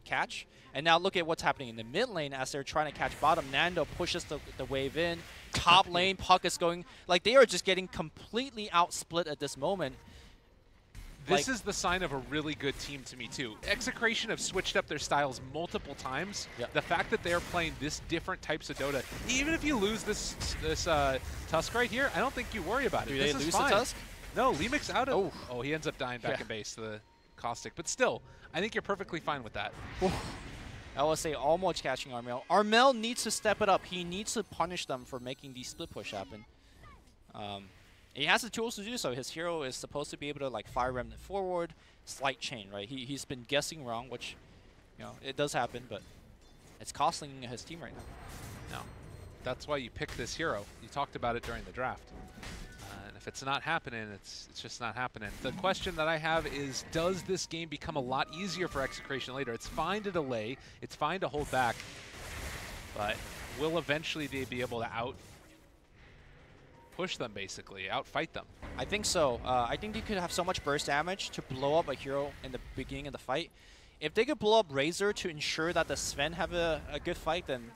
catch. And now look at what's happening in the mid lane as they're trying to catch bottom. Nando pushes the wave in. Top lane, Puck is going... Like, they are just getting completely outsplit at this moment. This is the sign of a really good team to me, too. Execration have switched up their styles multiple times. The fact that they're playing this different types of Dota, even if you lose this Tusk right here, I don't think you worry about it. Do this they is lose fine. the Tusk? No, Lemik's out of... Oh, he ends up dying back in base to the Caustic. But still, I think you're perfectly fine with that. I will say almost catching Armel. Armel needs to step it up. He needs to punish them for making these split push happen. He has the tools to do so. His hero is supposed to be able to like fire remnant forward, slight chain, right? He's been guessing wrong, which, you know, it does happen, but it's costing his team right now. No, that's why you pick this hero. You talked about it during the draft. And if it's not happening, it's just not happening. The question that I have is, does this game become a lot easier for Execration later? It's fine to delay. It's fine to hold back. But will eventually they be able to push them, basically, outfight them? I think so. I think they could have so much burst damage to blow up a hero in the beginning of the fight. If they could blow up Razor to ensure that the Sven have a good fight, then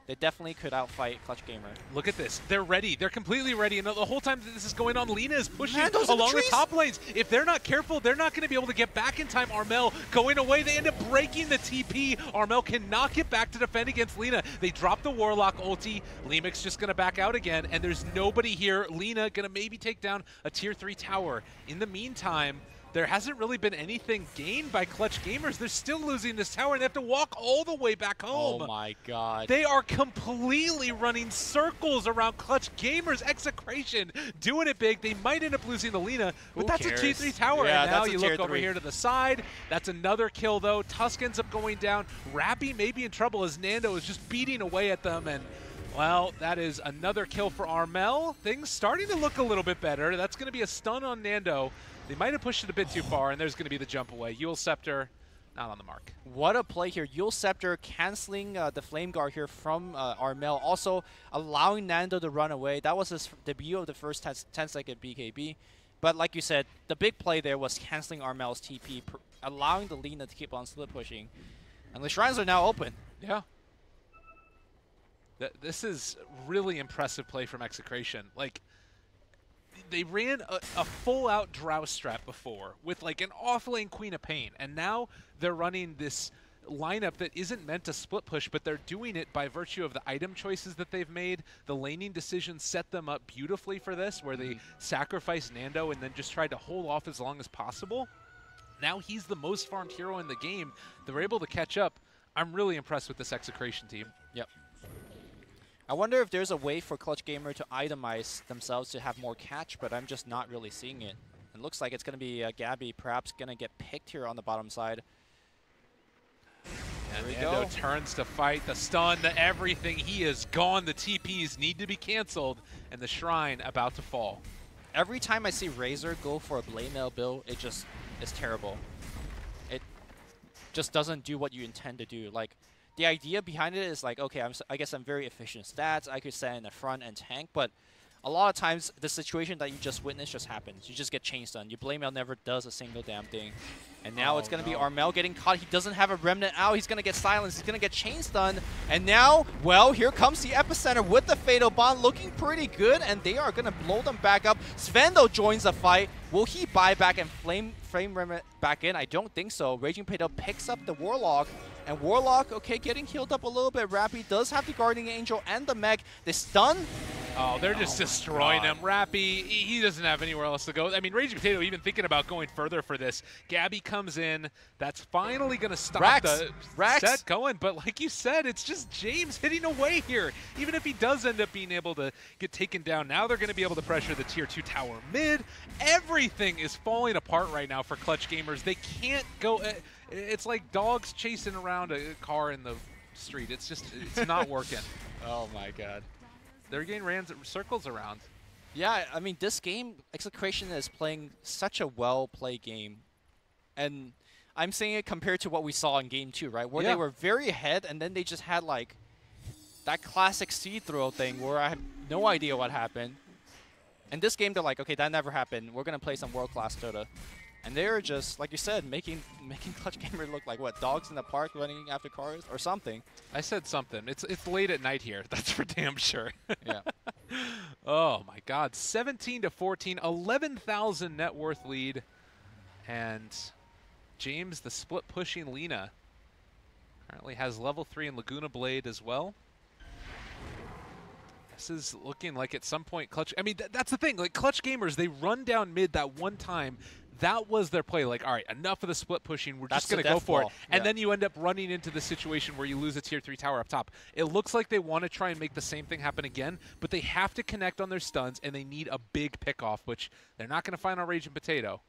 they definitely could outfight Clutch Gamer. Look at this. They're ready. They're completely ready. And the whole time that this is going on, Lina is pushing Nando's along the top lanes. If they're not careful, they're not going to be able to get back in time. Armel going away. They end up breaking the TP. Armel cannot get back to defend against Lina. They drop the Warlock ulti. Lemik's just going to back out again. And there's nobody here. Lina going to maybe take down a tier 3 tower. In the meantime, there hasn't really been anything gained by Clutch Gamers. They're still losing this tower, and they have to walk all the way back home. Oh my god. They are completely running circles around Clutch Gamers. Execration doing it big. They might end up losing the Lina, but that's a tier 3 tower. Yeah, and now that's you a tier look over 3. here to the side. That's another kill, though. Tusk ends up going down. Rappy may be in trouble as Nando is just beating away at them, and well, that is another kill for Armel. Things starting to look a little bit better. That's going to be a stun on Nando. They might have pushed it a bit too far, and there's going to be the jump away. Yule Scepter, not on the mark. What a play here. Yule Scepter canceling the Flame Guard here from Armel, also allowing Nando to run away. That was his debut of the first 10-second BKB. But like you said, the big play there was canceling Armel's TP, allowing the Lina to keep on split pushing. And the Shrines are now open. Yeah. This is really impressive play from Execration. Like, they ran a full-out Drow strat before with like an off-lane Queen of Pain, and now they're running this lineup that isn't meant to split push, but they're doing it by virtue of the item choices that they've made. The laning decisions set them up beautifully for this, where they sacrifice Nando and then just tried to hold off as long as possible. Now he's the most farmed hero in the game. They're able to catch up. I'm really impressed with this Execration team. Yep. I wonder if there's a way for Clutch Gamer to itemize themselves to have more catch, but I'm just not really seeing it. It looks like it's going to be Gabby perhaps going to get picked here on the bottom side. And There we Nando go. turns to fight. The stun, the everything. He is gone. The TPs need to be canceled, and the Shrine about to fall. Every time I see Razor go for a Blade Mail build, it just is terrible. It just doesn't do what you intend to do. Like, the idea behind it is like, okay, I guess I'm very efficient stats. I could stand in the front and tank, but a lot of times the situation that you just witnessed just happens. You just get chain stun. Your Blade Mail never does a single damn thing. And now it's going to be Armel getting caught. He doesn't have a Remnant out. He's going to get silenced. He's going to get chain stun. And now, well, here comes the Epicenter with the Fatal Bond looking pretty good. And they are going to blow them back up. Sven, though, joins the fight. Will he buy back and frame Remnant back in? I don't think so. Raging Potato picks up the Warlock. And Warlock, okay, getting healed up a little bit. Rappy does have the Guardian Angel and the mech. The stun. Oh, they're just destroying him. Rappy, he doesn't have anywhere else to go. I mean, Raging Potato even thinking about going further for this. Gabby comes in. That's finally going to stop the set going. But like you said, it's just James hitting away here. Even if he does end up being able to get taken down, now they're going to be able to pressure the Tier 2 tower mid. Everything is falling apart right now for Clutch Gamers. They can't go... It's like dogs chasing around a car in the street. It's just, it's not working. Oh my god. They're getting circles around. Yeah, I mean, this game, Execration is playing such a well-played game. And I'm saying it compared to what we saw in Game 2, right? Where they were very ahead, and then they just had, like, that classic seed throw thing where I have no idea what happened. And this game, they're like, okay, that never happened. We're going to play some world-class Dota. And they're just, like you said, making Clutch Gamer look like, what, dogs in the park running after cars or something. I said something. It's late at night here. That's for damn sure. Yeah. Oh, my God. 17-14, 11,000 net worth lead. And James, the split-pushing Lina, currently has level 3 in Laguna Blade as well. This is looking like at some point Clutch... I mean, that's the thing. Like, Clutch Gamers, they run down mid that one time. That was their play. Like, all right, enough of the split pushing. We're just going to go for it. And then you end up running into the situation where you lose a Tier 3 tower up top. It looks like they want to try and make the same thing happen again, but they have to connect on their stuns, and they need a big pick-off, which they're not going to find on Raging Potato.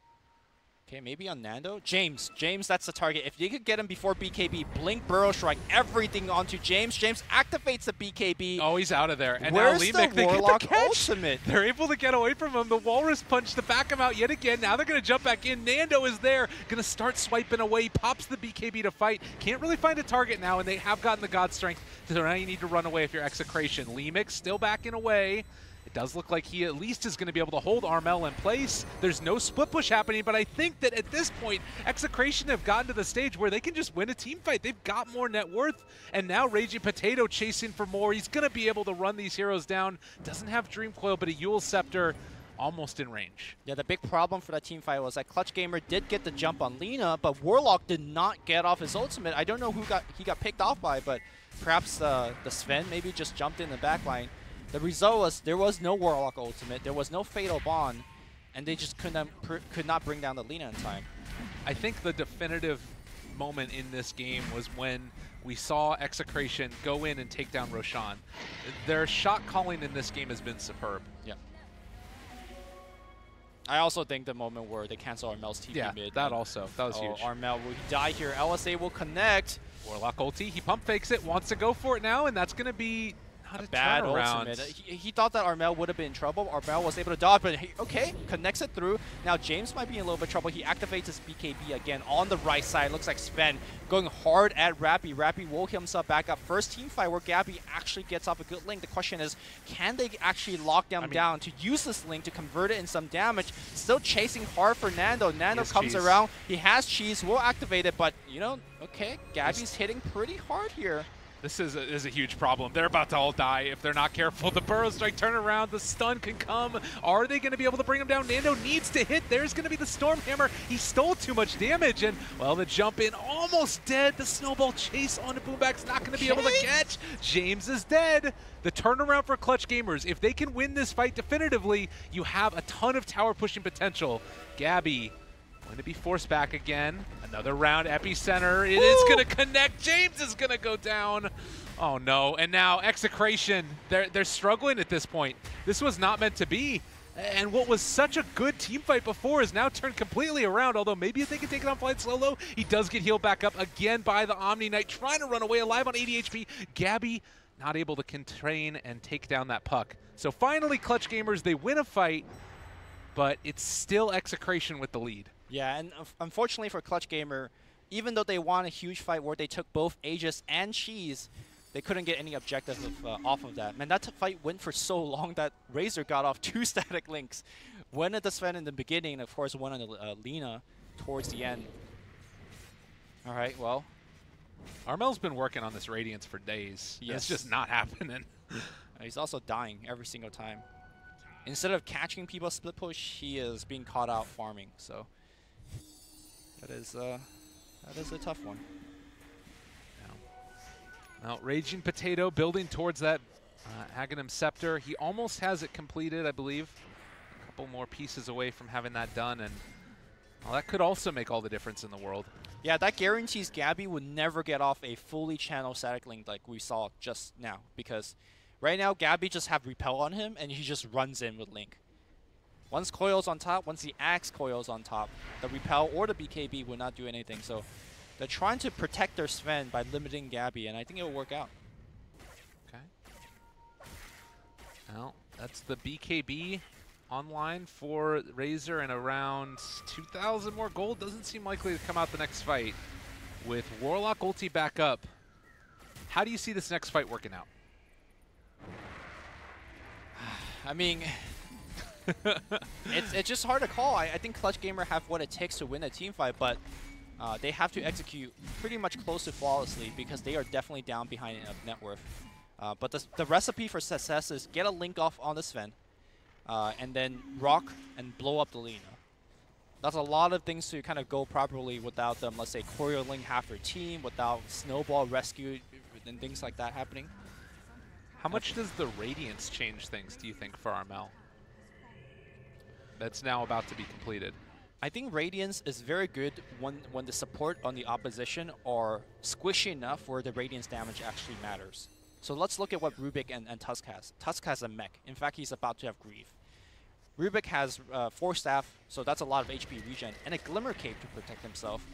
Okay, maybe on Nando. James, that's the target. If you could get him before BKB, Blink, Burrow Strike, everything onto James. James activates the BKB. Oh, he's out of there. And where's now Leemic, the they Warlock get the catch. ultimate? They're able to get away from him. The Walrus Punch to back him out yet again. Now they're going to jump back in. Nando is there. Going to start swiping away. He pops the BKB to fight. Can't really find a target now, and they have gotten the God Strength. So now you need to run away if you're Execration. Leemic still backing away. It does look like he at least is going to be able to hold Armel in place. There's no split push happening, but I think that at this point, Execration have gotten to the stage where they can just win a team fight. They've got more net worth, and now Raging Potato chasing for more. He's going to be able to run these heroes down. Doesn't have Dream Coil, but a Yule Scepter almost in range. Yeah, the big problem for that team fight was that Clutch Gamer did get the jump on Lina, but Warlock did not get off his ultimate. I don't know who he got picked off by, but perhaps the Sven maybe just jumped in the backline. The result was there was no Warlock ultimate, there was no Fatal Bond, and they just could not bring down the Lina in time. I think the definitive moment in this game was when we saw Execration go in and take down Roshan. Their shot calling in this game has been superb. Yeah. I also think the moment where they cancel Armel's TP mid. That also. That was huge. Armel will die here. LSA will connect. Warlock ulti. He pump fakes it, wants to go for it now, and that's going to be not a bad turnaround. ultimate. He thought that Armel would have been in trouble. Armel was able to dodge, but okay, connects it through. Now James might be in a little bit of trouble. He activates his BKB again on the right side. Looks like Sven going hard at Rappy. Rappy woke himself back up. First team fight where Gabby actually gets off a good link. The question is, can they actually lock them down to use this link to convert it in some damage? Still chasing hard for Nando. Nando comes around. He has cheese. Will activate it, but you know, okay, Gabby's hitting pretty hard here. This is a huge problem. They're about to all die if they're not careful. The Burrow Strike turnaround, the stun can come. Are they going to be able to bring him down? Nando needs to hit. There's going to be the Storm Hammer. He stole too much damage, and, well, the jump in almost dead. The snowball chase onto Boomback's not going to be able to catch. James is dead. The turnaround for Clutch Gamers. If they can win this fight definitively, you have a ton of tower pushing potential. Gabby going to be forced back again. Another round Epicenter. It is going to connect. James is going to go down. Oh no, and now Execration, they're struggling at this point. This was not meant to be. And what was such a good team fight before is now turned completely around, although maybe if they can take it on Flight solo, he does get healed back up again by the Omni Knight, trying to run away alive on 80 HP. Gabby not able to contain and take down that puck. So finally, Clutch Gamers, they win a fight, but it's still Execration with the lead. Yeah, and unfortunately for Clutch Gamer, even though they won a huge fight where they took both Aegis and Cheese, they couldn't get any objective off of that. Man, that fight went for so long that Razor got off 2 static links. One at the Sven in the beginning, and of course one on the Lina towards the end. All right, well. Armel's been working on this Radiance for days. Yes. It's just not happening. He's also dying every single time. Instead of catching people split push, he is being caught out farming. So that is a tough one. Now, Raging Potato building towards that Aghanim Scepter. He almost has it completed, I believe. A couple more pieces away from having that done, and well, that could also make all the difference in the world. Yeah, that guarantees Gabby would never get off a fully channeled static link like we saw just now, because right now Gabby just have repel on him, and he just runs in with Link. Once Coil's on top, once the Axe Coil's on top, the repel or the BKB will not do anything. So they're trying to protect their Sven by limiting Gabby, and I think it will work out. Okay. Well, that's the BKB online for Razor, and around 2,000 more gold. Doesn't seem likely to come out the next fight. With Warlock ulti back up, how do you see this next fight working out? I mean, it's just hard to call. I think Clutch Gamer have what it takes to win a team fight, but they have to execute pretty much close to flawlessly because they are definitely down behind net worth. But the recipe for success is get a link off on the Sven, and then rock and blow up the Lina. That's a lot of things to kind of go properly without them, let's say, choreoing half their team, without snowball rescue and things like that happening. How much does the Radiance change things, do you think, for Armel? That's now about to be completed. I think Radiance is very good when the support on the opposition are squishy enough where the Radiance damage actually matters. So let's look at what Rubik and Tusk has. Tusk has a mech. In fact, he's about to have Grieve. Rubik has 4 staff, so that's a lot of HP regen, and a Glimmer Cape to protect himself.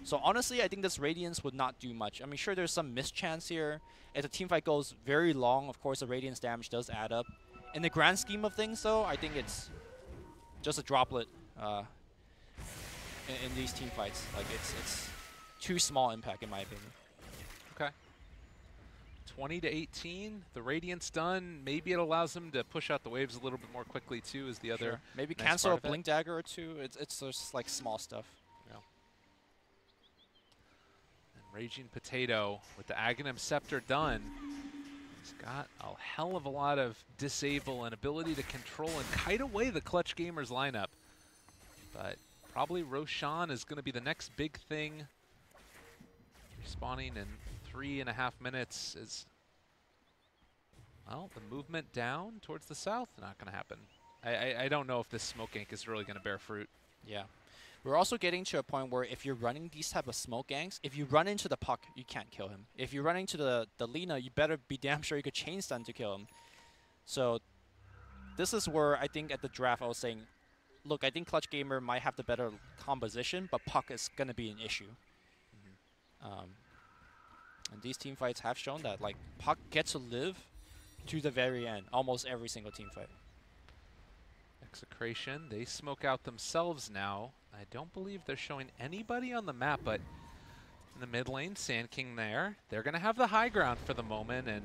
So honestly, I think this Radiance would not do much. I mean, sure, there's some mischance here. If the teamfight goes very long, of course, the Radiance damage does add up. In the grand scheme of things, though, I think it's just a droplet in these team fights. Like, it's too small impact, in my opinion. Okay. 20-18, the Radiance done. Maybe it allows them to push out the waves a little bit more quickly, too, is the other Sure. Maybe nice cancel a part of Blink Dagger or two. It's just, like, small stuff. Yeah. And Raging Potato with the Aghanim Scepter done. He's got a hell of a lot of disable and ability to control and kite away the Clutch Gamers lineup. But probably Roshan is going to be the next big thing. Respawning in 3.5 minutes is, well, the movement down towards the south, not going to happen. I don't know if this smoke gank is really going to bear fruit. Yeah. We're also getting to a point where if you're running these type of smoke ganks, if you run into the puck, you can't kill him. If you're running to the Lina, you better be damn sure you could chain stun to kill him. So this is where I think at the draft I was saying, look, I think Clutch Gamer might have the better composition, but puck is going to be an issue. And these team fights have shown that. Like, puck gets to live to the very end, almost every single team fight. Execration, they smoke out themselves now. I don't believe they're showing anybody on the map, but in the mid lane, Sand King there. They're going to have the high ground for the moment, and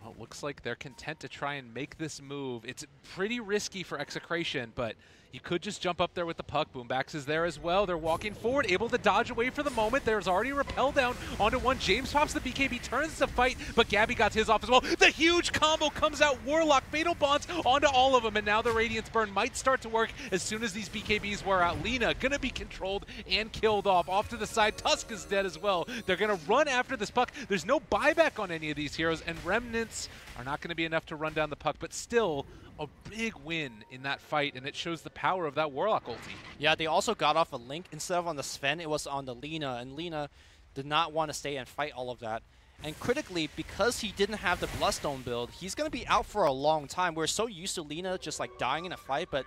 well, it looks like they're content to try and make this move. It's pretty risky for Execration, but you could just jump up there with the puck. Boombacks is there as well. They're walking forward, able to dodge away for the moment. There's already a rappel down onto one. James pops the BKB, turns the fight, but Gabby got his off as well. The huge combo comes out. Warlock, Fatal Bonds onto all of them, and now the Radiance Burn might start to work as soon as these BKBs wear out. Lina gonna be controlled and killed off to the side. Tusk is dead as well. They're gonna run after this puck. There's no buyback on any of these heroes, and Remnants are not gonna be enough to run down the puck, but still a big win in that fight, and it shows the power of that Warlock ulti. Yeah, they also got off a link. Instead of on the Sven, it was on the Lina, and Lina did not want to stay and fight all of that. And critically, because he didn't have the Bloodstone build, he's going to be out for a long time. We're so used to Lina just like dying in a fight, but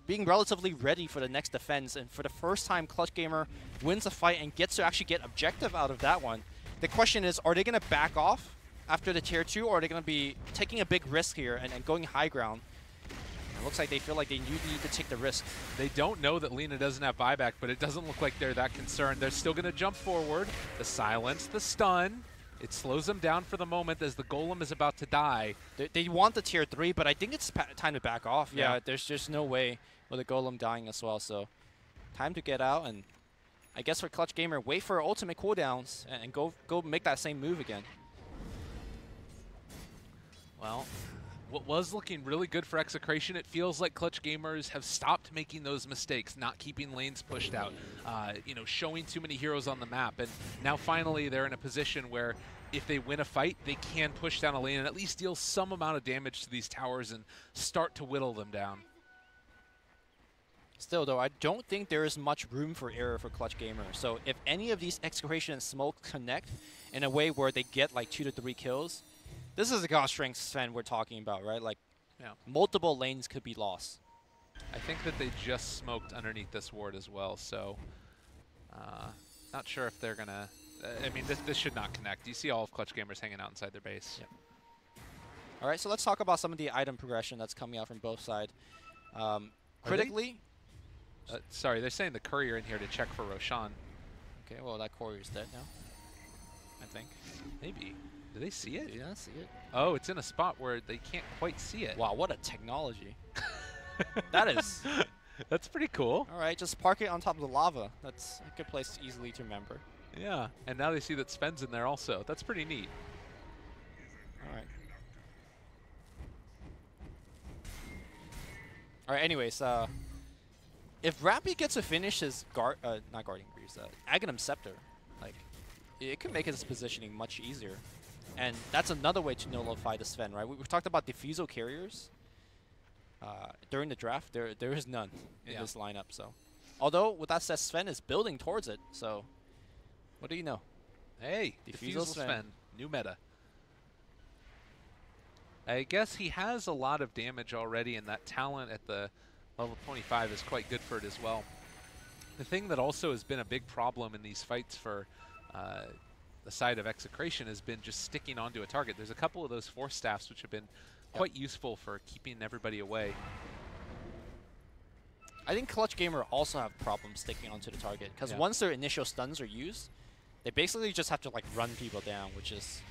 being relatively ready for the next defense. And for the first time, Clutch Gamer wins a fight and gets to actually get objective out of that one. The question is, are they going to back off after the tier 2, or are they going to be taking a big risk here and going high ground? It looks like they feel like they need to take the risk. They don't know that Lina doesn't have buyback, but it doesn't look like they're that concerned. They're still going to jump forward. The silence, the stun. It slows them down for the moment as the golem is about to die. They want the tier 3, but I think it's time to back off. Yeah. Yeah, there's just no way with the golem dying as well. So time to get out, and I guess for Clutch Gamer, wait for ultimate cooldowns and go make that same move again. Well, what was looking really good for Execration, it feels like Clutch Gamers have stopped making those mistakes, not keeping lanes pushed out, you know, showing too many heroes on the map. And now finally they're in a position where if they win a fight, they can push down a lane and at least deal some amount of damage to these towers and start to whittle them down. Still, though, I don't think there is much room for error for Clutch Gamer. So if any of these Execration and Smoke connect in a way where they get like 2 to 3 kills, this is the God Strength Sven we're talking about, right? Like, yeah, multiple lanes could be lost. I think that they just smoked underneath this ward as well, so not sure if they're going to... I mean, this should not connect. You see all of Clutch Gamers hanging out inside their base. Yep. All right, so let's talk about some of the item progression that's coming out from both sides. Critically... sorry, they're saying the courier in here to check for Roshan. Okay, well, that courier's dead now, I think. Maybe. Do they see it? Do you not see it? Oh, it's in a spot where they can't quite see it. Wow, what a technology. That is... That's pretty cool. All right, just park it on top of the lava. That's a good place easily to remember. Yeah, and now they see that Sven's in there also. That's pretty neat. All right. All right, anyways, if Rappy gets to finish his not Guardian Greaves, Aghanim Scepter, like, it could make his positioning much easier. And that's another way to nullify the Sven, right? We've talked about Diffusal carriers. During the draft, there is none in this lineup. So, although with that said, Sven is building towards it. So, what do you know? Hey, Diffusal Sven, new meta. I guess he has a lot of damage already, and that talent at the level 25 is quite good for it as well. The thing that also has been a big problem in these fights for the side of Execration has been just sticking onto a target. There's a couple of those Force Staffs which have been quite useful for keeping everybody away. I think Clutch Gamer also have problems sticking onto the target, because once their initial stuns are used, they basically just have to like run people down, which is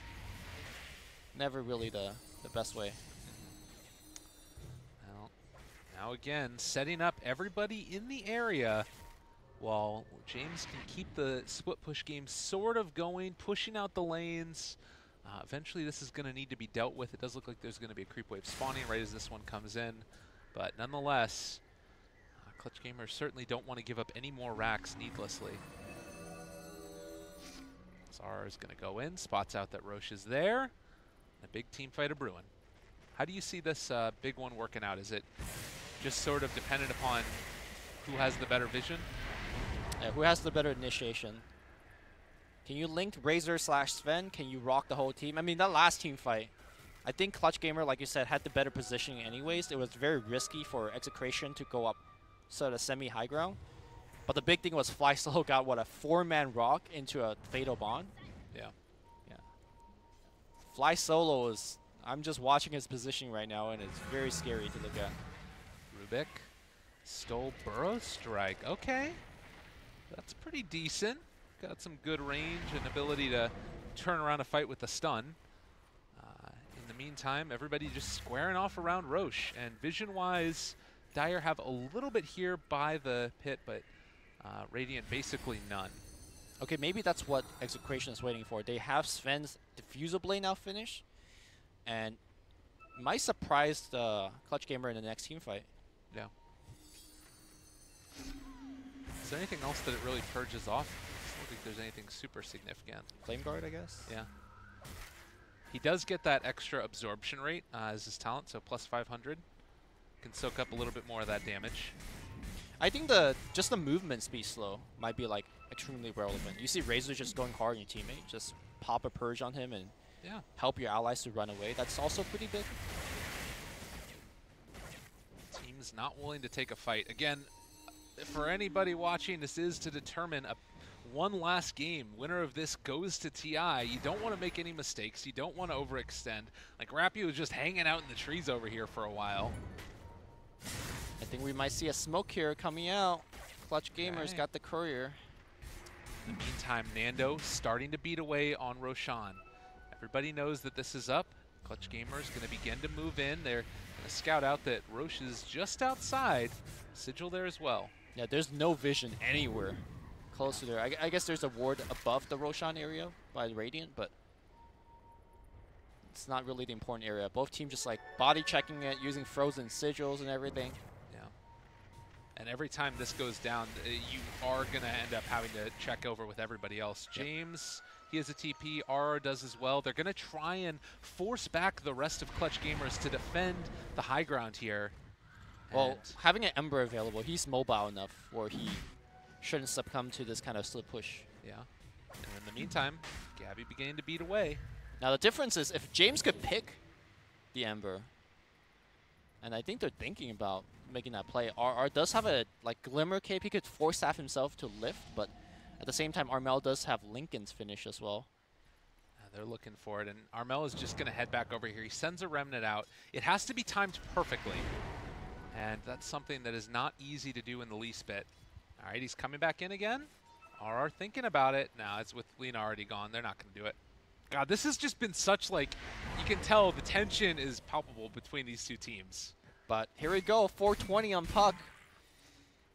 never really the best way. Well, now again, setting up everybody in the area while James can keep the split push game sort of going, pushing out the lanes. Eventually this is going to need to be dealt with. It does look like there's going to be a creep wave spawning right as this one comes in. But nonetheless, Clutch Gamers certainly don't want to give up any more racks needlessly. Zara is going to go in, spots out that Roche is there. A big team fight of brewing. How do you see this big one working out? Is it just sort of dependent upon who has the better vision? Who has the better initiation? Can you link Razor / Sven? Can you rock the whole team? I mean, that last team fight, I think Clutch Gamer, like you said, had the better positioning anyways. It was very risky for Execration to go up sort of semi-high ground. But the big thing was Fly Solo got, what, a 4-man rock into a Fatal Bond? Yeah. Yeah. Fly Solo is... I'm just watching his positioning right now, and it's very scary to look at. Rubik stole Burrow Strike. Okay. That's pretty decent. Got some good range and ability to turn around a fight with a stun. In the meantime, everybody just squaring off around Roche. And vision-wise, Dire have a little bit here by the pit, but Radiant basically none. Okay, maybe that's what Execration is waiting for. They have Sven's Diffusal Blade now finished, and might surprise the Clutch Gamer in the next team fight. Yeah. Is there anything else that it really purges off? I don't think there's anything super significant. Flame Guard, I guess? Yeah. He does get that extra absorption rate as his talent, so plus 500. Can soak up a little bit more of that damage. I think just the movement speed slow might be like extremely relevant. You see Razor just going hard on your teammate, just pop a purge on him and Yeah. help your allies to run away. That's also pretty big. Team's not willing to take a fight. Again, for anybody watching, this is to determine one last game. Winner of this goes to TI. You don't want to make any mistakes. You don't want to overextend. Like, Rappy was just hanging out in the trees over here for a while. I think we might see a smoke here coming out. Clutch Gamers got the courier. In the meantime, Nando starting to beat away on Roshan. Everybody knows that this is up. Clutch Gamers going to begin to move in. They're going to scout out that Roche is just outside. Sigil there as well. Yeah, there's no vision anywhere close to there. I guess there's a ward above the Roshan area by Radiant, but it's not really the important area. Both teams just like body checking it, using frozen sigils and everything. Yeah. And every time this goes down, you are going to end up having to check over with everybody else. James, he has a TP. RR does as well. They're going to try and force back the rest of Clutch Gamers to defend the high ground here. Well, And having an Ember available, he's mobile enough where he shouldn't succumb to this kind of slip push. yeah. And in the meantime, Gabby beginning to beat away. Now the difference is if James could pick the Ember, and I think they're thinking about making that play. RR does have a like Glimmer cape. He could force staff himself to lift, but at the same time, Armel does have Lincoln's finish as well. They're looking for it, and Armel is just going to head back over here. He sends a Remnant out. It has to be timed perfectly, and that's something that is not easy to do in the least bit. All right, he's coming back in again. RR thinking about it. Now it's with Lina already gone. They're not going to do it. God, this has just been such, like, you can tell the tension is palpable between these two teams. But here we go, 420 on Puck.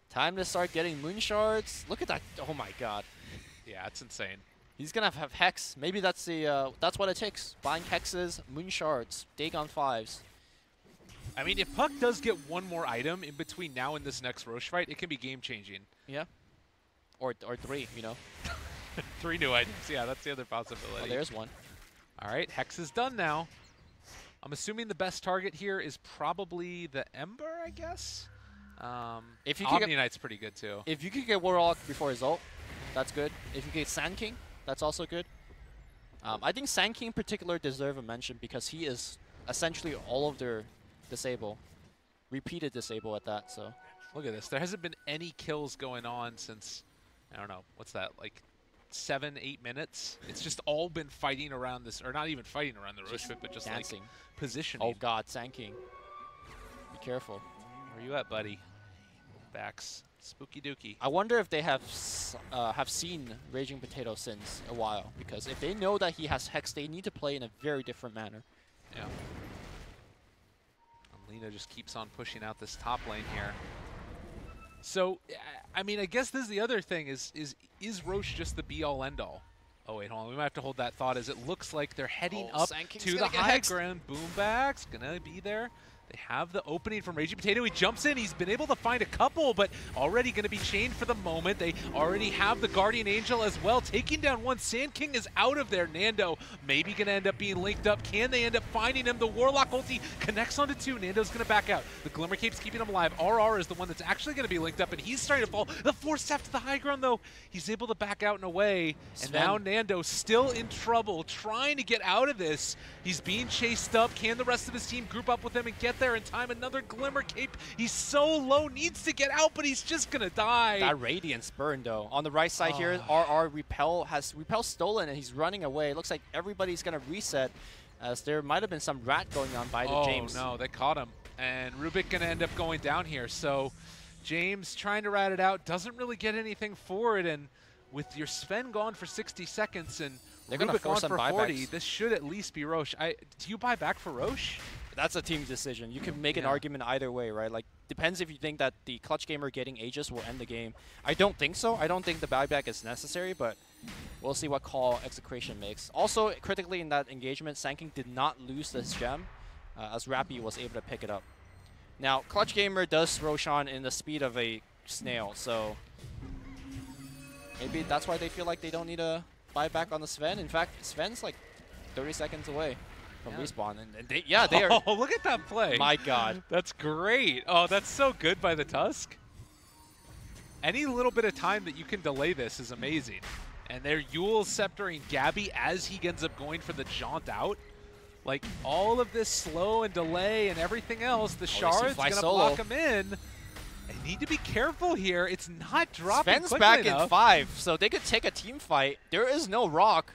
Time to start getting moon shards. Look at that! Oh my God, Yeah, it's insane. he's gonna have hex. Maybe that's the that's what it takes. Buying hexes, moon shards, Dagon 5s. I mean, if Puck does get one more item in between now and this next Roche fight, it can be game-changing. Yeah, or 3. You know. 3 new items. Yeah, that's the other possibility. Oh, there's one. All right, Hex is done now. I'm assuming the best target here is probably the Ember, I guess. If you could Omni Knight's pretty good too. If you could get Warlock before his ult, that's good. If you get Sand King, that's also good. I think Sand King in particular deserve a mention because he is essentially all of their disable. Repeated disable at that, so. Look at this. There hasn't been any kills going on since, I don't know, what's that, like 7-8 minutes? It's just all been fighting around this, or not even fighting around the Roche pit, but just dancing. like positioning. Oh God, Sand King. Be careful. Where you at, buddy? Backs. Spooky dookie. I wonder if they have seen Raging Potato since a while, because if they know that he has Hex, they need to play in a very different manner. Yeah. And Lina just keeps on pushing out this top lane here. So, I mean, I guess this is the other thing, is Roche just the be-all, end-all? Oh, wait, hold on. We might have to hold that thought as it looks like they're heading up to the high ground. Boomback's going to be there. They have the opening from Raging Potato. He jumps in. He's been able to find a couple, but already going to be chained for the moment. They already have the Guardian Angel as well. Taking down one. Sand King is out of there. Nando maybe going to end up being linked up. Can they end up finding him? The Warlock ulti connects onto 2. Nando's going to back out. The Glimmer Cape's keeping him alive. RR is the one that's actually going to be linked up, and he's starting to fall. The force staff to the high ground, though. He's able to back out and away. And now Nando still in trouble, trying to get out of this. He's being chased up. Can the rest of his team group up with him and get there in time? Another Glimmer Cape. He's so low, needs to get out, but he's just gonna die. That Radiance burn though. On the right side here, RR Repel has Repel stolen and he's running away. It looks like everybody's gonna reset, as there might have been some rat going on by the James. Oh no, they caught him. And Rubik gonna end up going down here. So James trying to rat it out, doesn't really get anything for it, and with your Sven gone for 60 seconds and they're Rubik gonna on for 40, buybacks. this should at least be Roche. Do you buy back for Roche? That's a team decision. You can make an argument either way, right? Like, depends if you think that the Clutch Gamer getting Aegis will end the game. I don't think so. I don't think the buyback is necessary, but we'll see what call Execration makes. Also, critically in that engagement, Sand King did not lose this gem, as Rappy was able to pick it up. Now, Clutch Gamer does Roshan in the speed of a snail, so maybe that's why they feel like they don't need a buyback on the Sven. In fact, Sven's like 30 seconds away from respawn, and they are. Oh, look at that play! My God, that's great. Oh, that's so good by the Tusk. Any little bit of time that you can delay this is amazing, And they're Yule sceptering Gabby as he ends up going for the jaunt out. Like, all of this slow and delay and everything else, the Shard's going to block him in. They need to be careful here. It's not dropping Sven's quickly back enough. in 5, so they could take a team fight. There is no rock.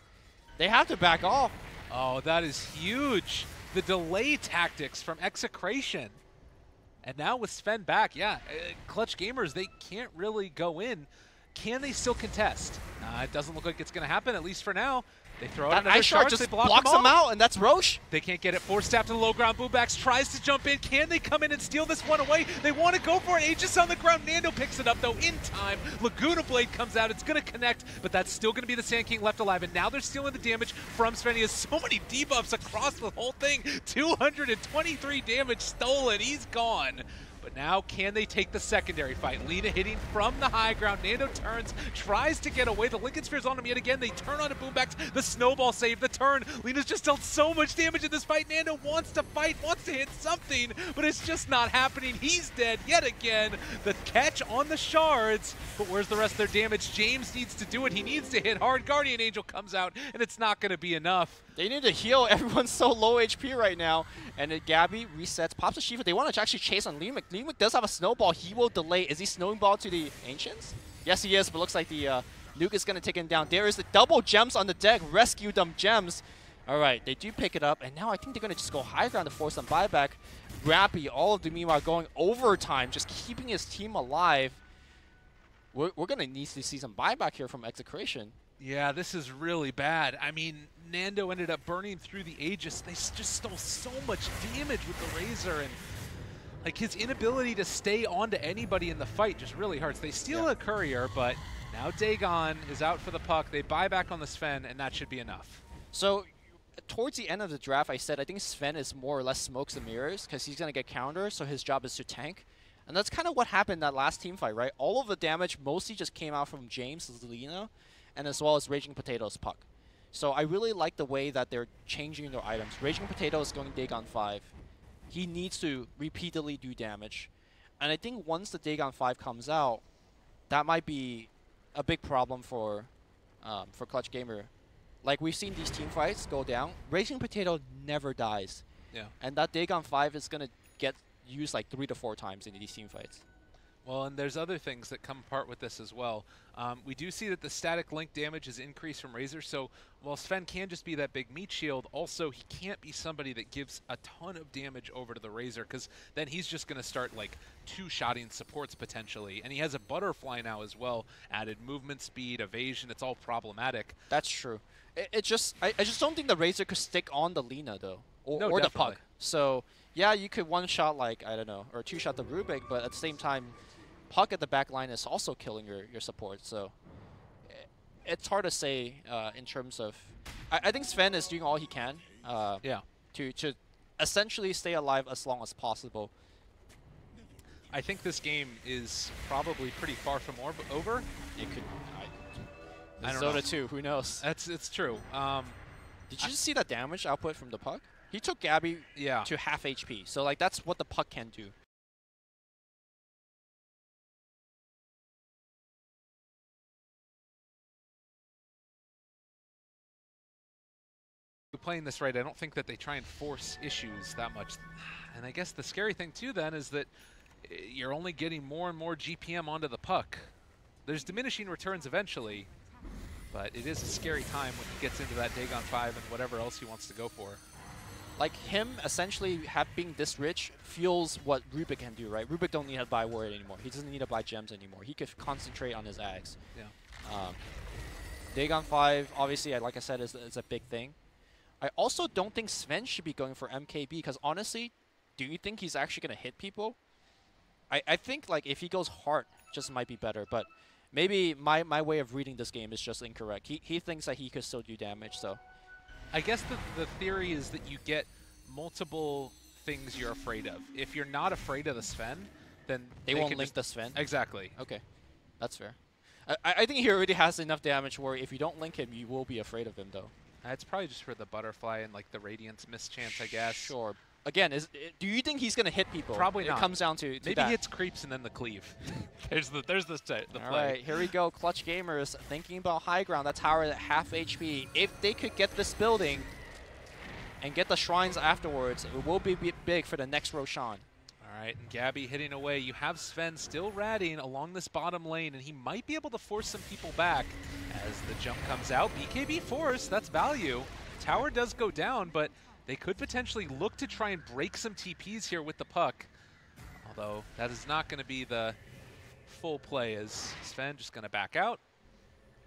They have to back off. Oh, that is huge. The delay tactics from Execration. And now with Sven back, yeah, Clutch Gamers, they can't really go in. Can they still contest? It doesn't look like it's going to happen, at least for now. They throw out another Shard, just they block blocks him him out, and that's Roche. They can't get it. Force staff to the low ground. Boobax tries to jump in. Can they come in and steal this one away? They want to go for it. Aegis on the ground. Nando picks it up, though, in time. Laguna Blade comes out. It's going to connect, but that's still going to be the Sand King left alive. And now they're stealing the damage from Sven. He has so many debuffs across the whole thing. 223 damage stolen. He's gone. But now, can they take the secondary fight? Lina hitting from the high ground. Nando turns, tries to get away. The Lincoln Sphere's on him yet again. They turn on to Boombacks. The snowball save, the turn. Lina's just dealt so much damage in this fight. Nando wants to fight, wants to hit something, but it's just not happening. He's dead yet again. The catch on the Shards, but where's the rest of their damage? James needs to do it. He needs to hit hard. Guardian Angel comes out, and it's not going to be enough. They need to heal. Everyone's so low HP right now. And then Gabby resets, pops a Shiva. They want to actually chase on Limik. Limik does have a snowball. He will delay. Is he snowball to the Ancients? Yes, he is, but looks like the Nuke is going to take him down. There is the double gems on the deck. Rescue them gems. All right, they do pick it up. And now I think they're going to just go high ground to force some buyback. Rappy, all of the meanwhile going overtime, just keeping his team alive. We're going to need to see some buyback here from Execration. Yeah, this is really bad. I mean, Nando ended up burning through the Aegis. They just stole so much damage with the Razor, and like his inability to stay onto anybody in the fight just really hurts. They steal a Courier, but now Dagon is out for the puck. They buy back on the Sven, and that should be enough. So towards the end of the draft, I said I think Sven is more or less smokes and mirrors because he's going to get counter, so his job is to tank. And that's kind of what happened in that last team fight, right? All of the damage mostly just came out from James, Lina, and as well as Raging Potato's puck. So I really like the way that they're changing their items. Raging Potato is going Dagon 5. He needs to repeatedly do damage. And I think once the Dagon 5 comes out, that might be a big problem for Clutch Gamer. Like, we've seen these team fights go down. Raging Potato never dies. Yeah. And that Dagon 5 is going to get used like 3 to 4 times in these team fights. Well, and there's other things that come apart with this as well. We do see that the static link damage is increased from Razor, so while Sven can just be that big meat shield, also he can't be somebody that gives a ton of damage over to the Razor, because then he's just going to start like two-shotting supports potentially. And he has a butterfly now as well, added movement speed, evasion, it's all problematic. That's true. I just don't think the Razor could stick on the Lina though, or the puck. So yeah, you could one-shot like, I don't know, or two-shot the Rubik, but at the same time, puck at the back line is also killing your support, so it's hard to say in terms of... I think Sven is doing all he can to essentially stay alive as long as possible. I think this game is probably pretty far from over. It could... I don't Dota know. 2, who knows? It's true. Did you just see that damage output from the puck? He took Gabby to half HP, so like that's what the puck can do. Playing this right, I don't think that they try and force issues that much. And I guess the scary thing too then is that you're only getting more and more GPM onto the puck. There's diminishing returns eventually, but it is a scary time when he gets into that Dagon 5 and whatever else he wants to go for. Like him essentially being this rich fuels what Rubik can do, right? Rubik don't need to buy ward anymore. He doesn't need to buy gems anymore. He could concentrate on his ags. Yeah. Dagon 5, obviously, like I said, is a big thing. I also don't think Sven should be going for MKB because honestly, do you think he's actually going to hit people? I think like if he goes hard, just might be better. But maybe my way of reading this game is just incorrect. He thinks that he could still do damage. So I guess the theory is that you get multiple things you're afraid of. If you're not afraid of the Sven, then they won't link the Sven. Exactly. Okay, that's fair. I think he already has enough damage where if you don't link him, you will be afraid of him though. It's probably just for the butterfly and like the Radiance mischance, I guess. Sure, again, do you think he's going to hit people? Probably not. It comes down to maybe that. he hits creeps and then the cleave. there's the play. All right, here we go. Clutch Gamers thinking about high ground. That tower at half HP. If they could get this building and get the shrines afterwards, it will be big for the next Roshan. All right, and Gabby hitting away. You have Sven still ratting along this bottom lane, and he might be able to force some people back as the jump comes out. BKB force, that's value. Tower does go down, but they could potentially look to try and break some TPs here with the puck. Although that is not going to be the full play, as Sven just going to back out.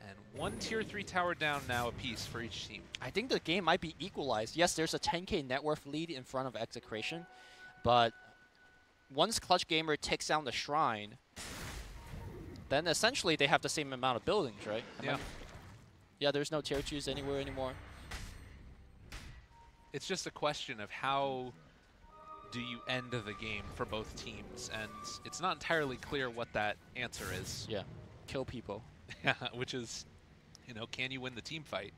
And one tier 3 tower down now apiece for each team. I think the game might be equalized. Yes, there's a 10k net worth lead in front of Execration, but once Clutch Gamer takes down the shrine, then essentially they have the same amount of buildings, right? Yeah, there's no tier 2s anywhere anymore. It's just a question of how do you end the game for both teams, and it's not entirely clear what that answer is. Yeah, kill people. Which is, you know, can you win the team fight?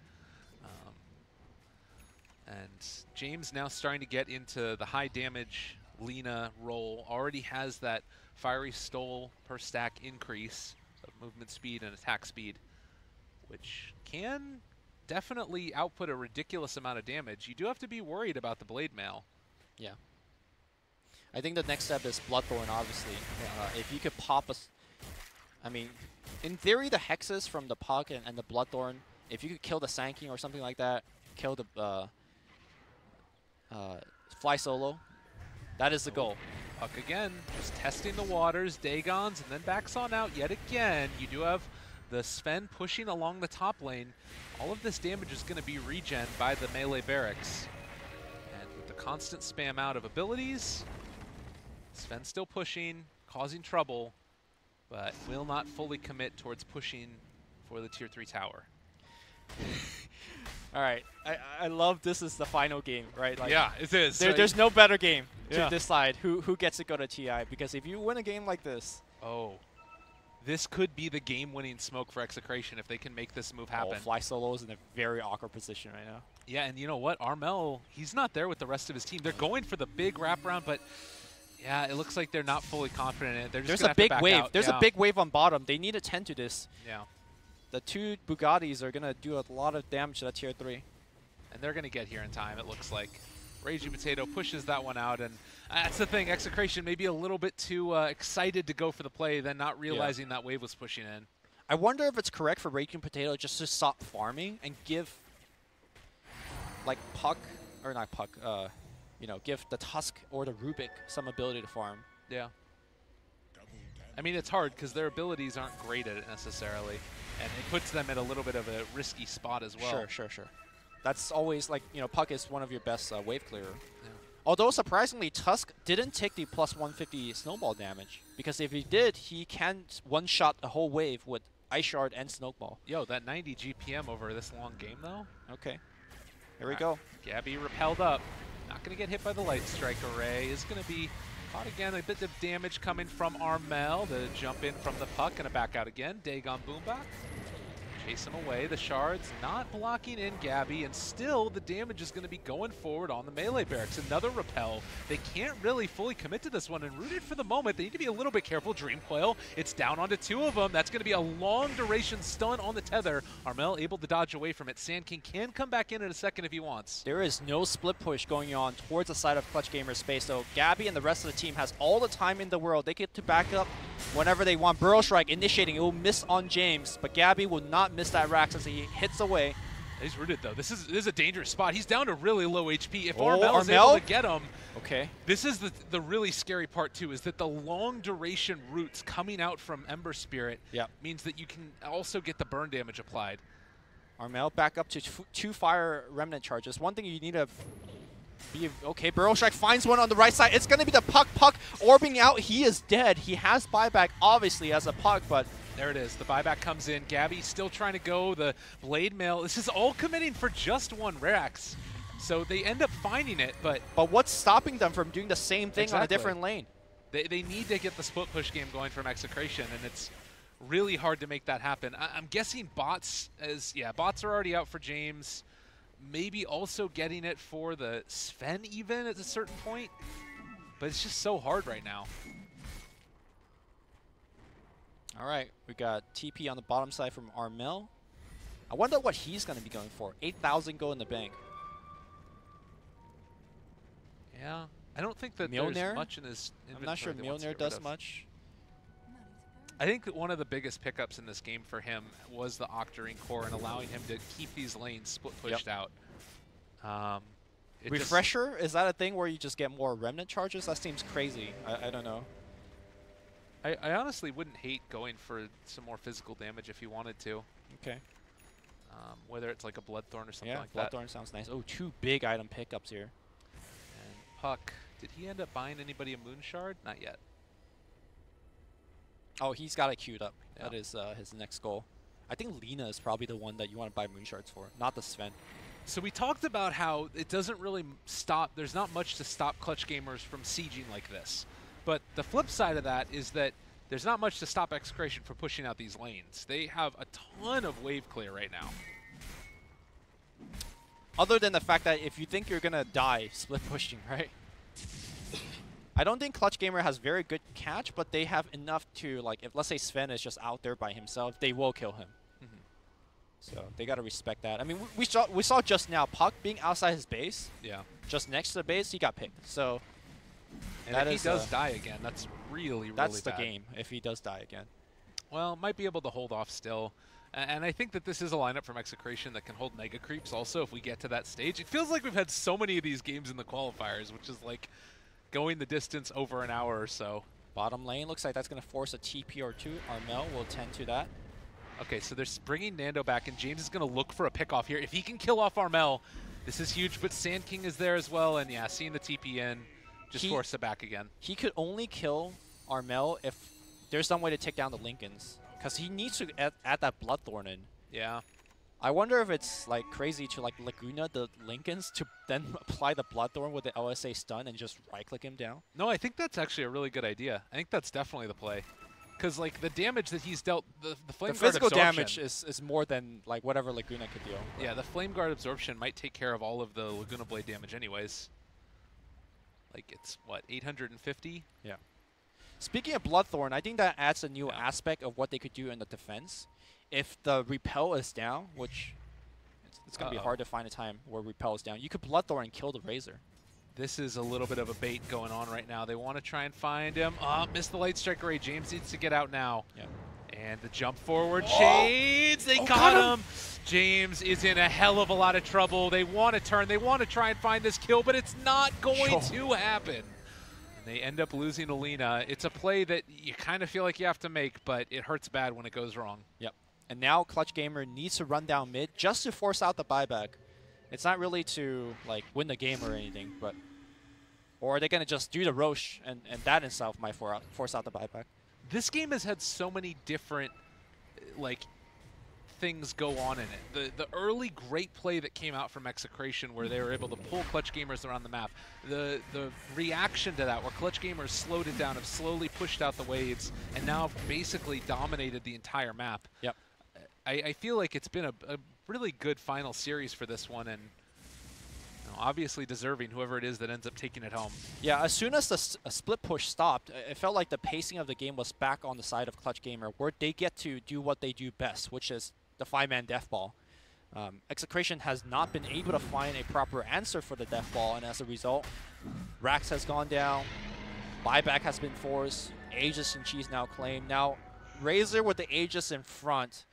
And James now starting to get into the high damage Lina role, already has that fiery stole per stack increase of movement speed and attack speed, which can definitely output a ridiculous amount of damage. You do have to be worried about the blade mail. Yeah. I think the next step is Bloodthorn, obviously. If you could pop a... I mean, in theory, the hexes from the puck and the Bloodthorn, if you could kill the Sanking or something like that, kill the fly solo, that is the goal. Puck again, just testing the waters, Dagons, and then backs on out yet again. You do have the Sven pushing along the top lane. All of this damage is going to be regen by the melee barracks. And with the constant spam out of abilities, Sven still pushing, causing trouble, but will not fully commit towards pushing for the tier 3 tower. All right, I love this is the final game, right? Like, yeah, it is. There's no better game to decide who gets to go to TI, because if you win a game like this... Oh, this could be the game-winning smoke for Execration if they can make this move happen. Fly Solo is in a very awkward position right now. Yeah, and you know what? Armel, he's not there with the rest of his team. They're going for the big wraparound, but yeah, it looks like they're not fully confident in it. They're just There's a big wave. Out. There's a big wave on bottom. They need to tend to this. Yeah. The two Bugattis are going to do a lot of damage to that tier 3. And they're going to get here in time, it looks like. Raging Potato pushes that one out, and that's the thing. Execration may be a little bit too excited to go for the play, then not realizing that wave was pushing in. I wonder if it's correct for Raging Potato just to stop farming and give, like, Puck, or not Puck, you know, give the Tusk or the Rubik some ability to farm. Yeah. I mean, it's hard because their abilities aren't great at it necessarily, and it puts them at a little bit of a risky spot as well. Sure. That's always, like, you know, Puck is one of your best wave clearer. Yeah. Although, surprisingly, Tusk didn't take the plus 150 snowball damage, because if he did, he can one-shot a whole wave with Ice Shard and Snowball. Yo, that 90 GPM over this long game, though? Okay. Here we go. Gabby repelled up. Not going to get hit by the Light Strike Array. Is going to be caught again. A bit of damage coming from Armel. The jump in from the puck and a back out again. Dagon Boomback. Chase him away. The shards not blocking in Gabby, and still the damage is going to be going forward on the melee barracks. Another repel. They can't really fully commit to this one, and Rooted for the moment, they need to be a little bit careful. Dream Coil, it's down onto 2 of them. That's going to be a long duration stun on the tether. Armel able to dodge away from it. Sand King can come back in a second if he wants. There is no split push going on towards the side of Clutch Gamer's space, so Gabby and the rest of the team has all the time in the world. They get to back up whenever they want. Burrow Strike initiating. It will miss on James, but Gabby will not miss that rack as he hits away. He's rooted though. This is a dangerous spot. He's down to really low HP. If Armel is able to get him, okay. This is the really scary part too, is that the long duration roots coming out from Ember Spirit means that you can also get the burn damage applied. Armel back up to 2 Fire Remnant charges. One thing you need to be okay. Burrow Strike finds one on the right side. It's going to be the Puck orbing out. He is dead. He has buyback obviously as a Puck, but there it is. The buyback comes in. Gabby still trying to go. The Blade Mail. This is all committing for just 1 Rax. So they end up finding it, but what's stopping them from doing the same thing on a different lane? They need to get the split push game going from Execration, and it's really hard to make that happen. I'm guessing bots, bots are already out for James. maybe also getting it for the Sven even at a certain point. But it's just so hard right now. All right, we got TP on the bottom side from Armel. I wonder what he's going to be going for. 8,000 go in the bank. Yeah, I don't think that Mjolnir? there's much in his inventory. I'm not sure that wants to Mjolnir get rid does of. much. I think that one of the biggest pickups in this game for him was the Octarine core and allowing him to keep these lanes split pushed out. Refresher? Is that a thing where you just get more remnant charges? That seems crazy. I don't know. I honestly wouldn't hate going for some more physical damage if you wanted to. Okay. Whether it's like a Bloodthorn or something Yeah, like that. Bloodthorn sounds nice. Oh, 2 big item pickups here. And Puck, did he end up buying anybody a Moon Shard? Not yet. Oh, he's got it queued up. Yeah. That is his next goal. I think Lina is probably the one that you want to buy moon shards for, not the Sven. So we talked about how it doesn't really stop. There's not much to stop Clutch gamers from sieging like this. But the flip side of that is that there's not much to stop Execration from pushing out these lanes. They have a ton of wave clear right now. Other than the fact that if you think you're going to die, split pushing, right? I don't think Clutch Gamer has very good catch, but they have enough to, like, if let's say Sven is just out there by himself, they will kill him. So they got to respect that. I mean, we saw just now Puck being outside his base. Yeah. Just next to the base, he got picked. So and that if is, he does die again, that's really that's the bad. game if he does die again. Well, might be able to hold off still. And I think that this is a lineup from Execration that can hold mega creeps also if we get to that stage. It feels like we've had so many of these games in the qualifiers, which is like going the distance over an hour or so. Bottom lane looks like that's going to force a TP or two. Armel will tend to that. Okay, so they're bringing Nando back, and James is going to look for a pick-off here. If he can kill off Armel, this is huge, but Sand King is there as well, and yeah, seeing the TP in, just force it back again. He could only kill Armel if there's some way to take down the Lincolns, because he needs to add that Bloodthorn in. Yeah. I wonder if it's like crazy to like Laguna the Lincolns to then apply the Bloodthorn with the LSA stun and just right-click him down. No, I think that's actually a really good idea. I think that's definitely the play. Because like the damage that he's dealt, the Flame Guard physical absorption, damage is more than like whatever Laguna could deal. Yeah, the Flame Guard absorption might take care of all of the Laguna Blade damage anyways. Like it's, what, 850? Yeah. Speaking of Bloodthorn, I think that adds a new aspect of what they could do in the defense. If the Repel is down, which it's going to be hard to find a time where Repel is down, you could Bloodthorn and kill the Razor. This is a little bit of a bait going on right now. They want to try and find him. Missed the Light Strike Array. James needs to get out now. Yeah. And the jump forward chains. They got him. James is in a hell of a lot of trouble. They want to turn. They want to try and find this kill, but it's not going to happen. And they end up losing Alina. It's a play that you kind of feel like you have to make, but it hurts bad when it goes wrong. Yep. And now Clutch Gamer needs to run down mid just to force out the buyback. It's not really to like win the game or anything, but or are they going to just do the Roche and that itself might force out the buyback? This game has had so many different like things go on in it. The early great play that came out from Execration where they were able to pull Clutch Gamers around the map. The reaction to that where Clutch Gamers slowed it down, have slowly pushed out the waves, and now have basically dominated the entire map. Yep. I feel like it's been a really good final series for this one, and obviously deserving whoever it is that ends up taking it home. Yeah, as soon as the split push stopped, it felt like the pacing of the game was back on the side of Clutch Gamer, where they get to do what they do best, which is the 5-man death ball. Execration has not been able to find a proper answer for the death ball, and as a result, Rax has gone down, buyback has been forced, Aegis and Cheese now claimed. Now, Razor with the Aegis in front,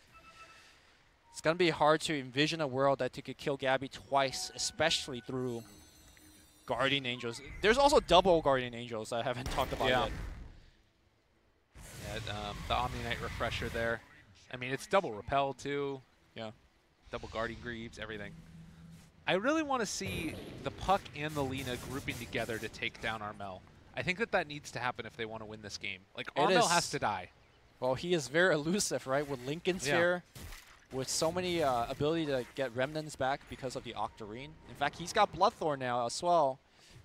it's going to be hard to envision a world that they could kill Gabby twice, especially through Guardian Angels. There's also double Guardian Angels I haven't talked about yet. Yeah, the Omni Knight Refresher there. I mean, it's double Repel too. Yeah. Double Guardian Greaves, everything. I really want to see the Puck and the Lina grouping together to take down Armel. I think that needs to happen if they want to win this game. Like, Armel has to die. Well, he is very elusive, right? With Lincoln's here. With so many ability to get remnants back because of the Octarine. In fact, he's got Bloodthorn now as well.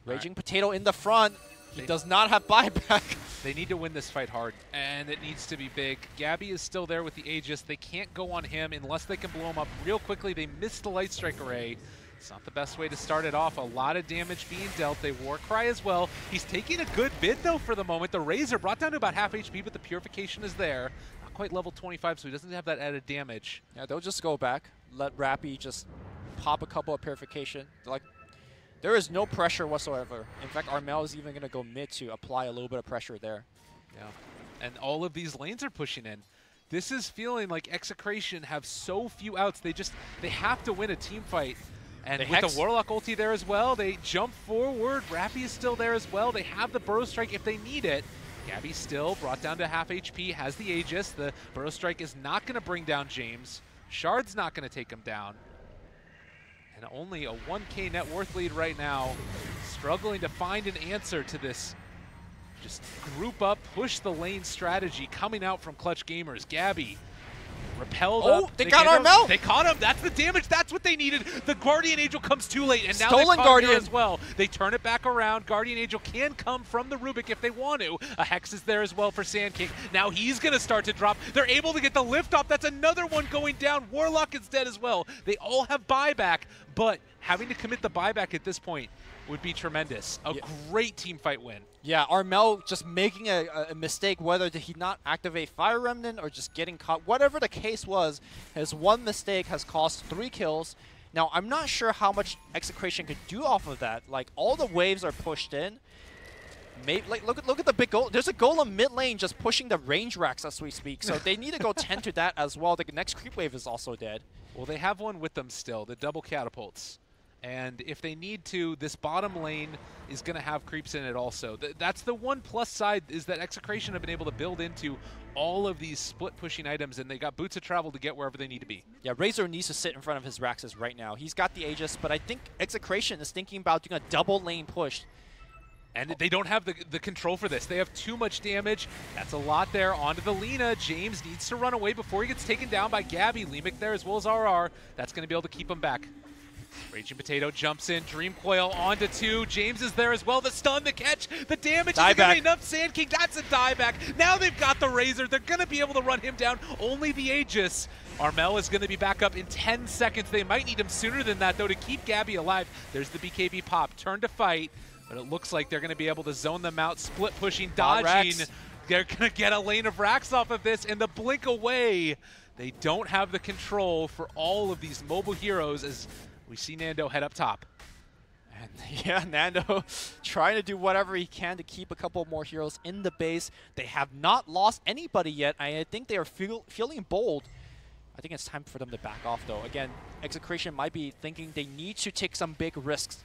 Raging Potato in the front. He does not have buyback. They need to win this fight hard, and it needs to be big. Gabby is still there with the Aegis. They can't go on him unless they can blow him up real quickly. They missed the Light Strike Array. It's not the best way to start it off. A lot of damage being dealt. They Warcry as well. He's taking a good bid, though, for the moment. The Razor brought down to about half HP, but the Purification is there. Not quite level 25, so he doesn't have that added damage. Yeah, they'll just go back. Let Rappy just pop a couple of Purification. Like, there is no pressure whatsoever. In fact, Armel is even going to go mid to apply a little bit of pressure there. Yeah, and all of these lanes are pushing in. This is feeling like Execration have so few outs. They have to win a team fight. And with the Warlock ulti there as well, they jump forward. Rappy is still there as well. They have the Burrow Strike if they need it. Gabby still brought down to half HP, has the Aegis. The Burrow Strike is not going to bring down James. Shard's not going to take him down. And only a 1K net worth lead right now. Struggling to find an answer to this. Just group up, push the lane strategy coming out from Clutch Gamers. Gabby repelled up. They got Armel! They caught him. That's the damage. That's what they needed. The Guardian Angel comes too late, and now Stolen they Guardian as well. They turn it back around. Guardian Angel can come from the Rubik if they want to. A Hex is there as well for Sand King. Now he's going to start to drop. They're able to get the lift off. That's another one going down. Warlock is dead as well. They all have buyback, but having to commit the buyback at this point would be tremendous. A great team fight win. Yeah, Armel just making a mistake, whether did he not activate Fire Remnant or just getting caught. Whatever the case was, his one mistake has cost 3 kills. Now, I'm not sure how much Execration could do off of that. Like, all the waves are pushed in. Maybe, like, look at the big goal. There's a golem mid lane just pushing the range racks as we speak. So they need to go tend to that as well. The next creep wave is also dead. Well, they have one with them still, the double catapults. And if they need to, this bottom lane is going to have creeps in it also. That's the one plus side, is that Execration have been able to build into all of these split pushing items, and they got boots of travel to get wherever they need to be. Yeah, Razor needs to sit in front of his Raxus right now. He's got the Aegis, but I think Execration is thinking about doing a double lane push. And they don't have the control for this. They have too much damage. That's a lot there. Onto the Lina. James needs to run away before he gets taken down by Gabby. Leemic there as well as RR. That's going to be able to keep him back. Raging Potato jumps in. Dream Coil onto 2. James is there as well. The stun, the catch, the damage. Isn't going to be enough. Sand King, that's a dieback. Now they've got the Razor. They're going to be able to run him down. Only the Aegis. Armel is going to be back up in 10 seconds. They might need him sooner than that, though, to keep Gabby alive. There's the BKB pop. Turn to fight. But it looks like they're going to be able to zone them out. Split pushing, dodging. They're going to get a lane of racks off of this, and the blink away. They don't have the control for all of these mobile heroes as we see Nando head up top. And yeah, Nando trying to do whatever he can to keep a couple more heroes in the base. They have not lost anybody yet. I think they are feeling bold. I think it's time for them to back off, though. Again, Execration might be thinking they need to take some big risks.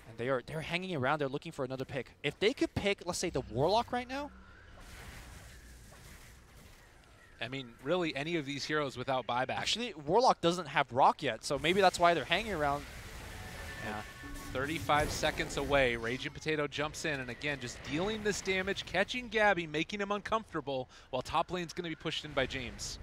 And they're hanging around. They're looking for another pick. If they could pick, let's say, the Warlock right now. I mean, really, any of these heroes without buyback. Actually, Warlock doesn't have Rock yet, so maybe that's why they're hanging around. Yeah. 35 seconds away. Raging Potato jumps in, and again, just dealing this damage, catching Gabby, making him uncomfortable, while top lane's going to be pushed in by James.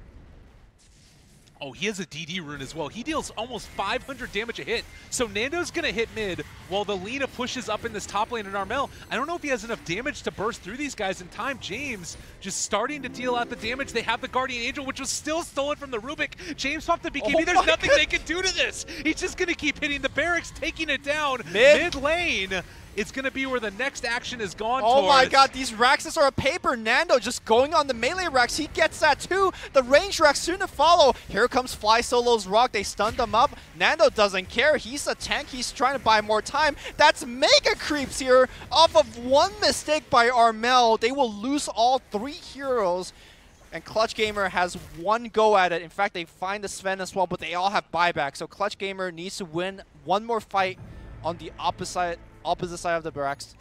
Oh, he has a DD rune as well. He deals almost 500 damage a hit. So Nando's going to hit mid while the Lina pushes up in this top lane. And Armel, I don't know if he has enough damage to burst through these guys in time. James just starting to deal out the damage. They have the Guardian Angel, which was still stolen from the Rubik. James popped the BKB. There's nothing they can do to this. He's just going to keep hitting the barracks, taking it down. Mid lane. It's going to be where the next action is gone towards. Oh my god, these Raxes are a paper. Nando just going on the melee racks. He gets that too. The range racks soon to follow. Here comes Fly Solo's Rock. They stunned him up. Nando doesn't care. He's a tank. He's trying to buy more time. That's mega creeps here. Off of one mistake by Armel, they will lose all 3 heroes. And Clutch Gamer has one go at it. In fact, they find the Sven as well, but they all have buyback. So Clutch Gamer needs to win one more fight on the opposite side of the barracks.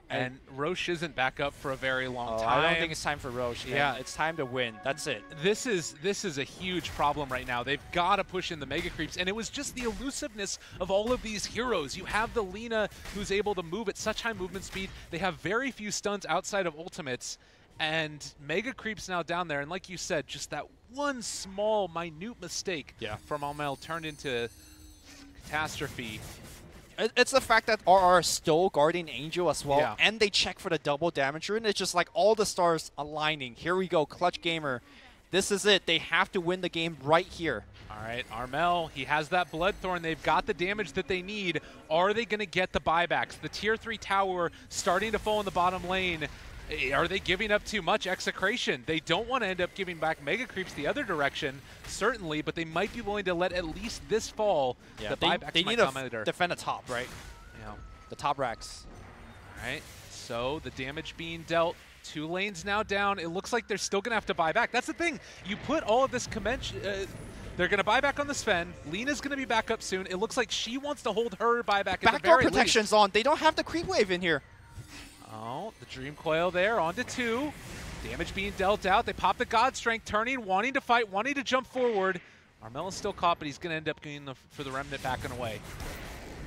And Roche isn't back up for a very long time. I don't think it's time for Roche. Yeah, it's time to win. That's it. This is a huge problem right now. They've got to push in the mega creeps, and it was just the elusiveness of all of these heroes. You have the Lina who's able to move at such high movement speed. They have very few stuns outside of ultimates, and mega creeps now down there. And like you said, just that one small, minute mistake from Almel turned into catastrophe. It's the fact that RR stole Guardian Angel as well, and they check for the double damage rune. It's just like all the stars aligning. Here we go, Clutch Gamer This is it. They have to win the game right here. All right, Armel, he has that Bloodthorn. They've got the damage that they need. Are they going to get the buybacks? The Tier 3 tower starting to fall in the bottom lane. Are they giving up too much? Execration. They don't want to end up giving back Mega Creeps the other direction, certainly, but they might be willing to let at least this fall. Yeah, the buybacks they might need come later. to defend the top, right? Yeah. The top racks. All right, so the damage being dealt. 2 lanes now down. It looks like they're still going to have to buy back. That's the thing. You put all of this they're going to buy back on the Sven. Lena's going to be back up soon. It looks like she wants to hold her buyback at the Backdoor very protection's least. on. They don't have the creep wave in here. Oh, the Dream Coil there, onto 2. Damage being dealt out. They pop the God Strength, turning, wanting to fight, wanting to jump forward. Armel is still caught, but he's going to end up going for the Remnant backing away.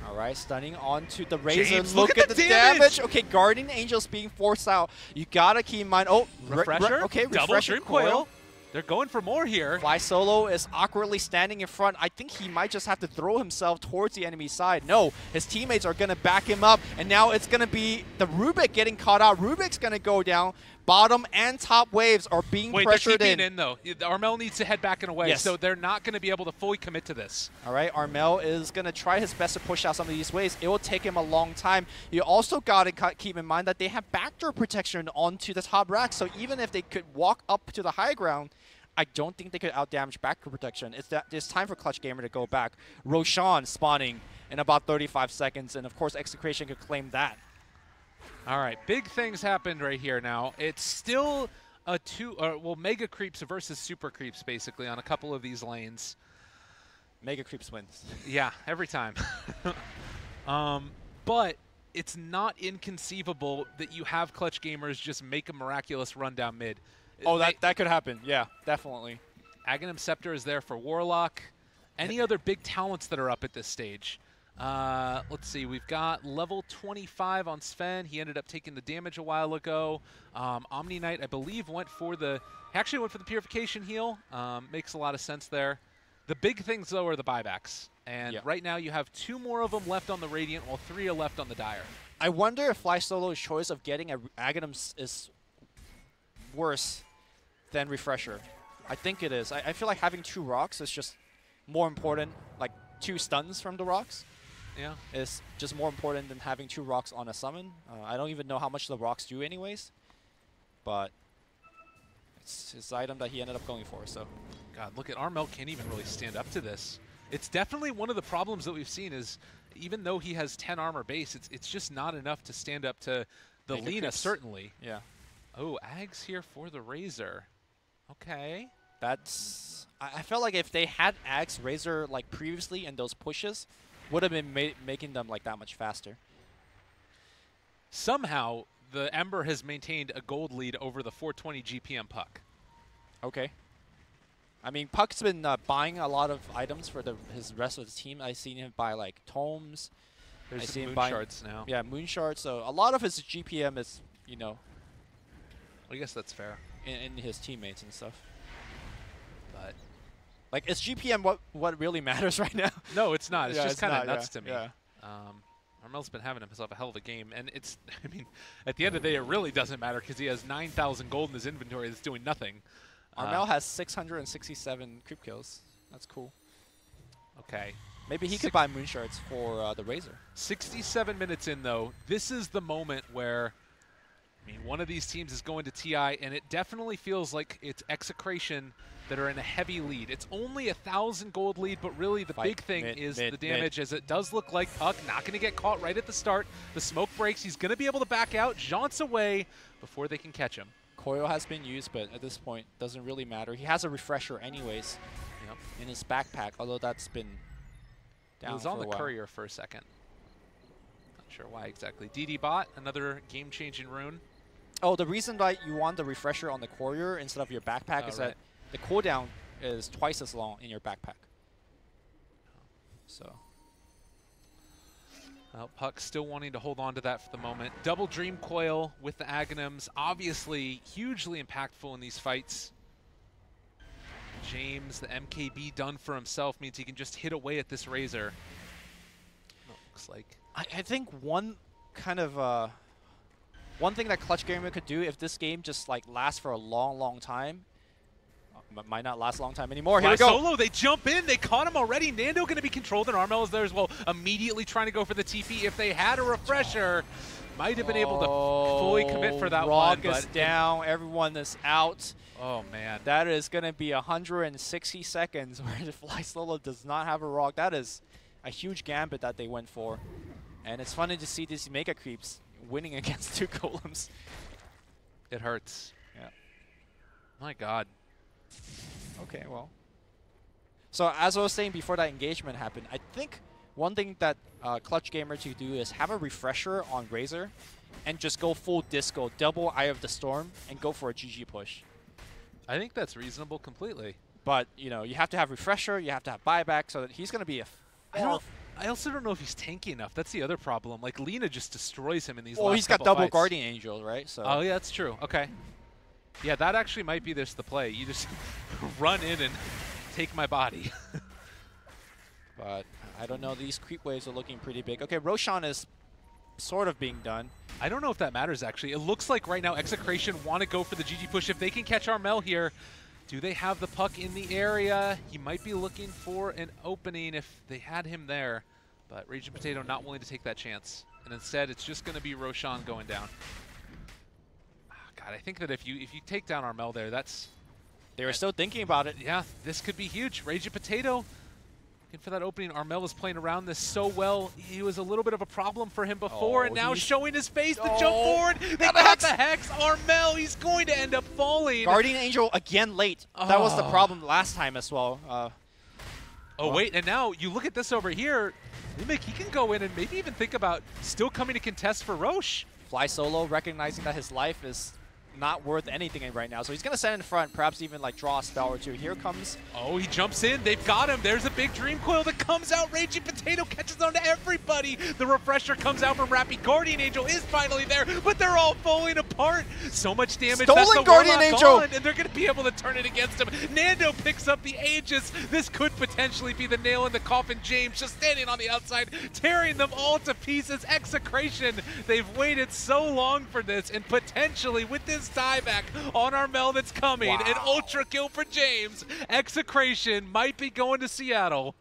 All right, stunning onto the Razor. James, look at the damage. Okay, Guardian Angel's being forced out. You got to keep in mind. Oh, Refresher. Okay, double Refresher Dream Coil. They're going for more here. Fly Solo is awkwardly standing in front. I think he might just have to throw himself towards the enemy side. No, his teammates are going to back him up, and now it's going to be the Rubik getting caught out. Rubik's going to go down. Bottom and top waves are being pressured they're keeping in, though. Armel needs to head back and away, yes. so they're not going to be able to fully commit to this. All right, Armel is going to try his best to push out some of these waves. It will take him a long time. You also got to keep in mind that they have backdoor protection onto the top rack, so even if they could walk up to the high ground, I don't think they could outdamage backdoor protection. It's time for Clutch Gamer to go back. Roshan spawning in about 35 seconds, and of course Execration could claim that. All right, big things happened right here now. It's still a Mega Creeps versus Super Creeps basically on a couple of these lanes. Mega Creeps wins. Yeah, every time. But it's not inconceivable that you have Clutch Gamers just make a miraculous run down mid. Oh, that could happen. Yeah, definitely. Aghanim Scepter is there for Warlock. Any other big talents that are up at this stage? Let's see. We've got level 25 on Sven. He ended up taking the damage a while ago. Omni Knight, I believe, actually went for the Purification heal. Makes a lot of sense there. The big things, though, are the buybacks. And right now you have 2 more of them left on the Radiant, while 3 are left on the Dire. I wonder if Fly Solo's choice of getting a Aghanim is worse than Refresher. I think it is. I feel like having 2 rocks is just more important, like 2 stuns from the rocks. Yeah. Is just more important than having 2 rocks on a summon. I don't even know how much the rocks do anyways, but it's his item that he ended up going for, so. God, look at Armel can't even really stand up to this. It's definitely one of the problems that we've seen is even though he has 10 armor base, it's just not enough to stand up to the Mega Lina, Creeps. certainly. Yeah. Oh, Ags here for the Razor. Okay. That's... I felt like if they had Ags Razor like previously in those pushes, would have been making them like that much faster. Somehow, the Ember has maintained a gold lead over the 420 GPM Puck. Okay. I mean, Puck's been buying a lot of items for his rest of the team. I've seen him buy like tomes. There's I see some him moon shards now. Yeah, moon shards. So a lot of his GPM is, you know, I guess that's fair. in his teammates and stuff. But like, is GPM what really matters right now? no, it's not. It's Yeah, just kind of not, nuts to me. Yeah. Armel's been having himself a hell of a game, and it's, I mean, at the end of the day, it really doesn't matter because he has 9,000 gold in his inventory that's doing nothing. Armel has 667 creep kills. That's cool. Okay. Maybe he could buy moon shards for the Razor. 67 minutes in, though. This is the moment where, I mean, one of these teams is going to TI, and it definitely feels like it's Execration that are in a heavy lead. It's only 1,000 gold lead, but really the big thing is the damage, as it does look like Puck not going to get caught right at the start. The smoke breaks. He's going to be able to back out, jaunts away before they can catch him. Coil has been used, but at this point, doesn't really matter. He has a refresher anyways in his backpack, although that's been down He was on for the a while. courier for a second. Not sure why exactly. DD bot, another game-changing rune. Oh, the reason why you want the refresher on the courier instead of your backpack is that the cooldown is twice as long in your backpack. So. Well, Puck still wanting to hold on to that for the moment. Double Dream Coil with the Aghanims, obviously hugely impactful in these fights. James, the MKB done for himself, means he can just hit away at this Razor. Looks like. I think one kind of one thing that Clutch Gamer could do if this game just like lasts for a long time, Might not last a long time anymore. Here Fly we go. Solo, they jump in. They caught him already. Nando going to be controlled, and Armel is there as well. Immediately trying to go for the TP. If they had a refresher, might have been able to fully commit for that one. Rock is down. Everyone is out. Oh, man. That is going to be 160 seconds where the Fly Solo does not have a rock. That is a huge gambit that they went for. And it's funny to see these Mega Creeps winning against 2 golems. It hurts. Yeah. My God. Okay, well. So as I was saying before that engagement happened, I think one thing that Clutch Gamer to do is have a refresher on Razor and just go full disco, double Eye of the Storm, and go for a GG push. I think that's reasonable completely. But, you know, you have to have refresher, you have to have buyback, so that he's going to be a... I also don't know if he's tanky enough. That's the other problem. Like, Lina just destroys him in these well, last he's got couple double fights. Guardian Angel, right? So. Oh, yeah, that's true. Okay. Yeah, that actually might be the play. You just run in and take my body. But I don't know. These creep waves are looking pretty big. Okay, Roshan is sort of being done. I don't know if that matters, actually. It looks like right now Execration want to go for the GG push. If they can catch Armel here, do they have the puck in the area? He might be looking for an opening if they had him there. But Raging Potato not willing to take that chance. And instead, it's just going to be Roshan going down. God, I think that if you take down Armel there, that's... They were still thinking about it. Yeah, this could be huge. Raging Potato, looking for that opening. Armel was playing around this so well. He was a little bit of a problem for him before, and now showing his face to jump forward. They got the Hex. Armel, he's going to end up falling. Guardian Angel again late. That was the problem last time as well. Wait, and now you look at this over here. Mimic, he can go in and maybe even think about still coming to contest for Roche. Fly Solo, recognizing that his life is not worth anything right now. So he's going to send in front, perhaps even like draw a spell or two. Here comes... Oh, he jumps in. They've got him. There's a big Dream Coil that comes out. Raging Potato catches on to everybody. The refresher comes out from Rappy. Guardian Angel is finally there, but they're all falling apart. So much damage. Stolen That's the Guardian Warlock Angel! on, and they're going to be able to turn it against him. Nando picks up the Aegis. This could potentially be the nail in the coffin. James just standing on the outside, tearing them all to pieces. Execration. They've waited so long for this, and potentially with this dieback on Armel that's coming, an ultra kill for James. Execration might be going to Seattle.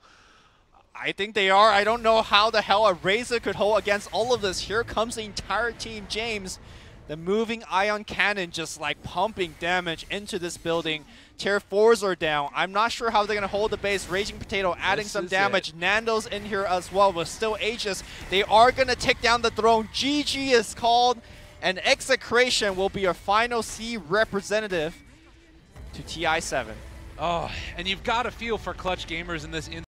I think they are. I don't know how the hell a Razor could hold against all of this. Here comes the entire team. James, the moving ion cannon, just like pumping damage into this building. Tier 4s are down. I'm not sure how they're going to hold the base. Raging Potato adding some damage. Nando's in here as well, but still Aegis. They are going to take down the throne. GG is called. And Execration will be your final C representative to TI7. Oh, and you've got to feel for Clutch Gamers in this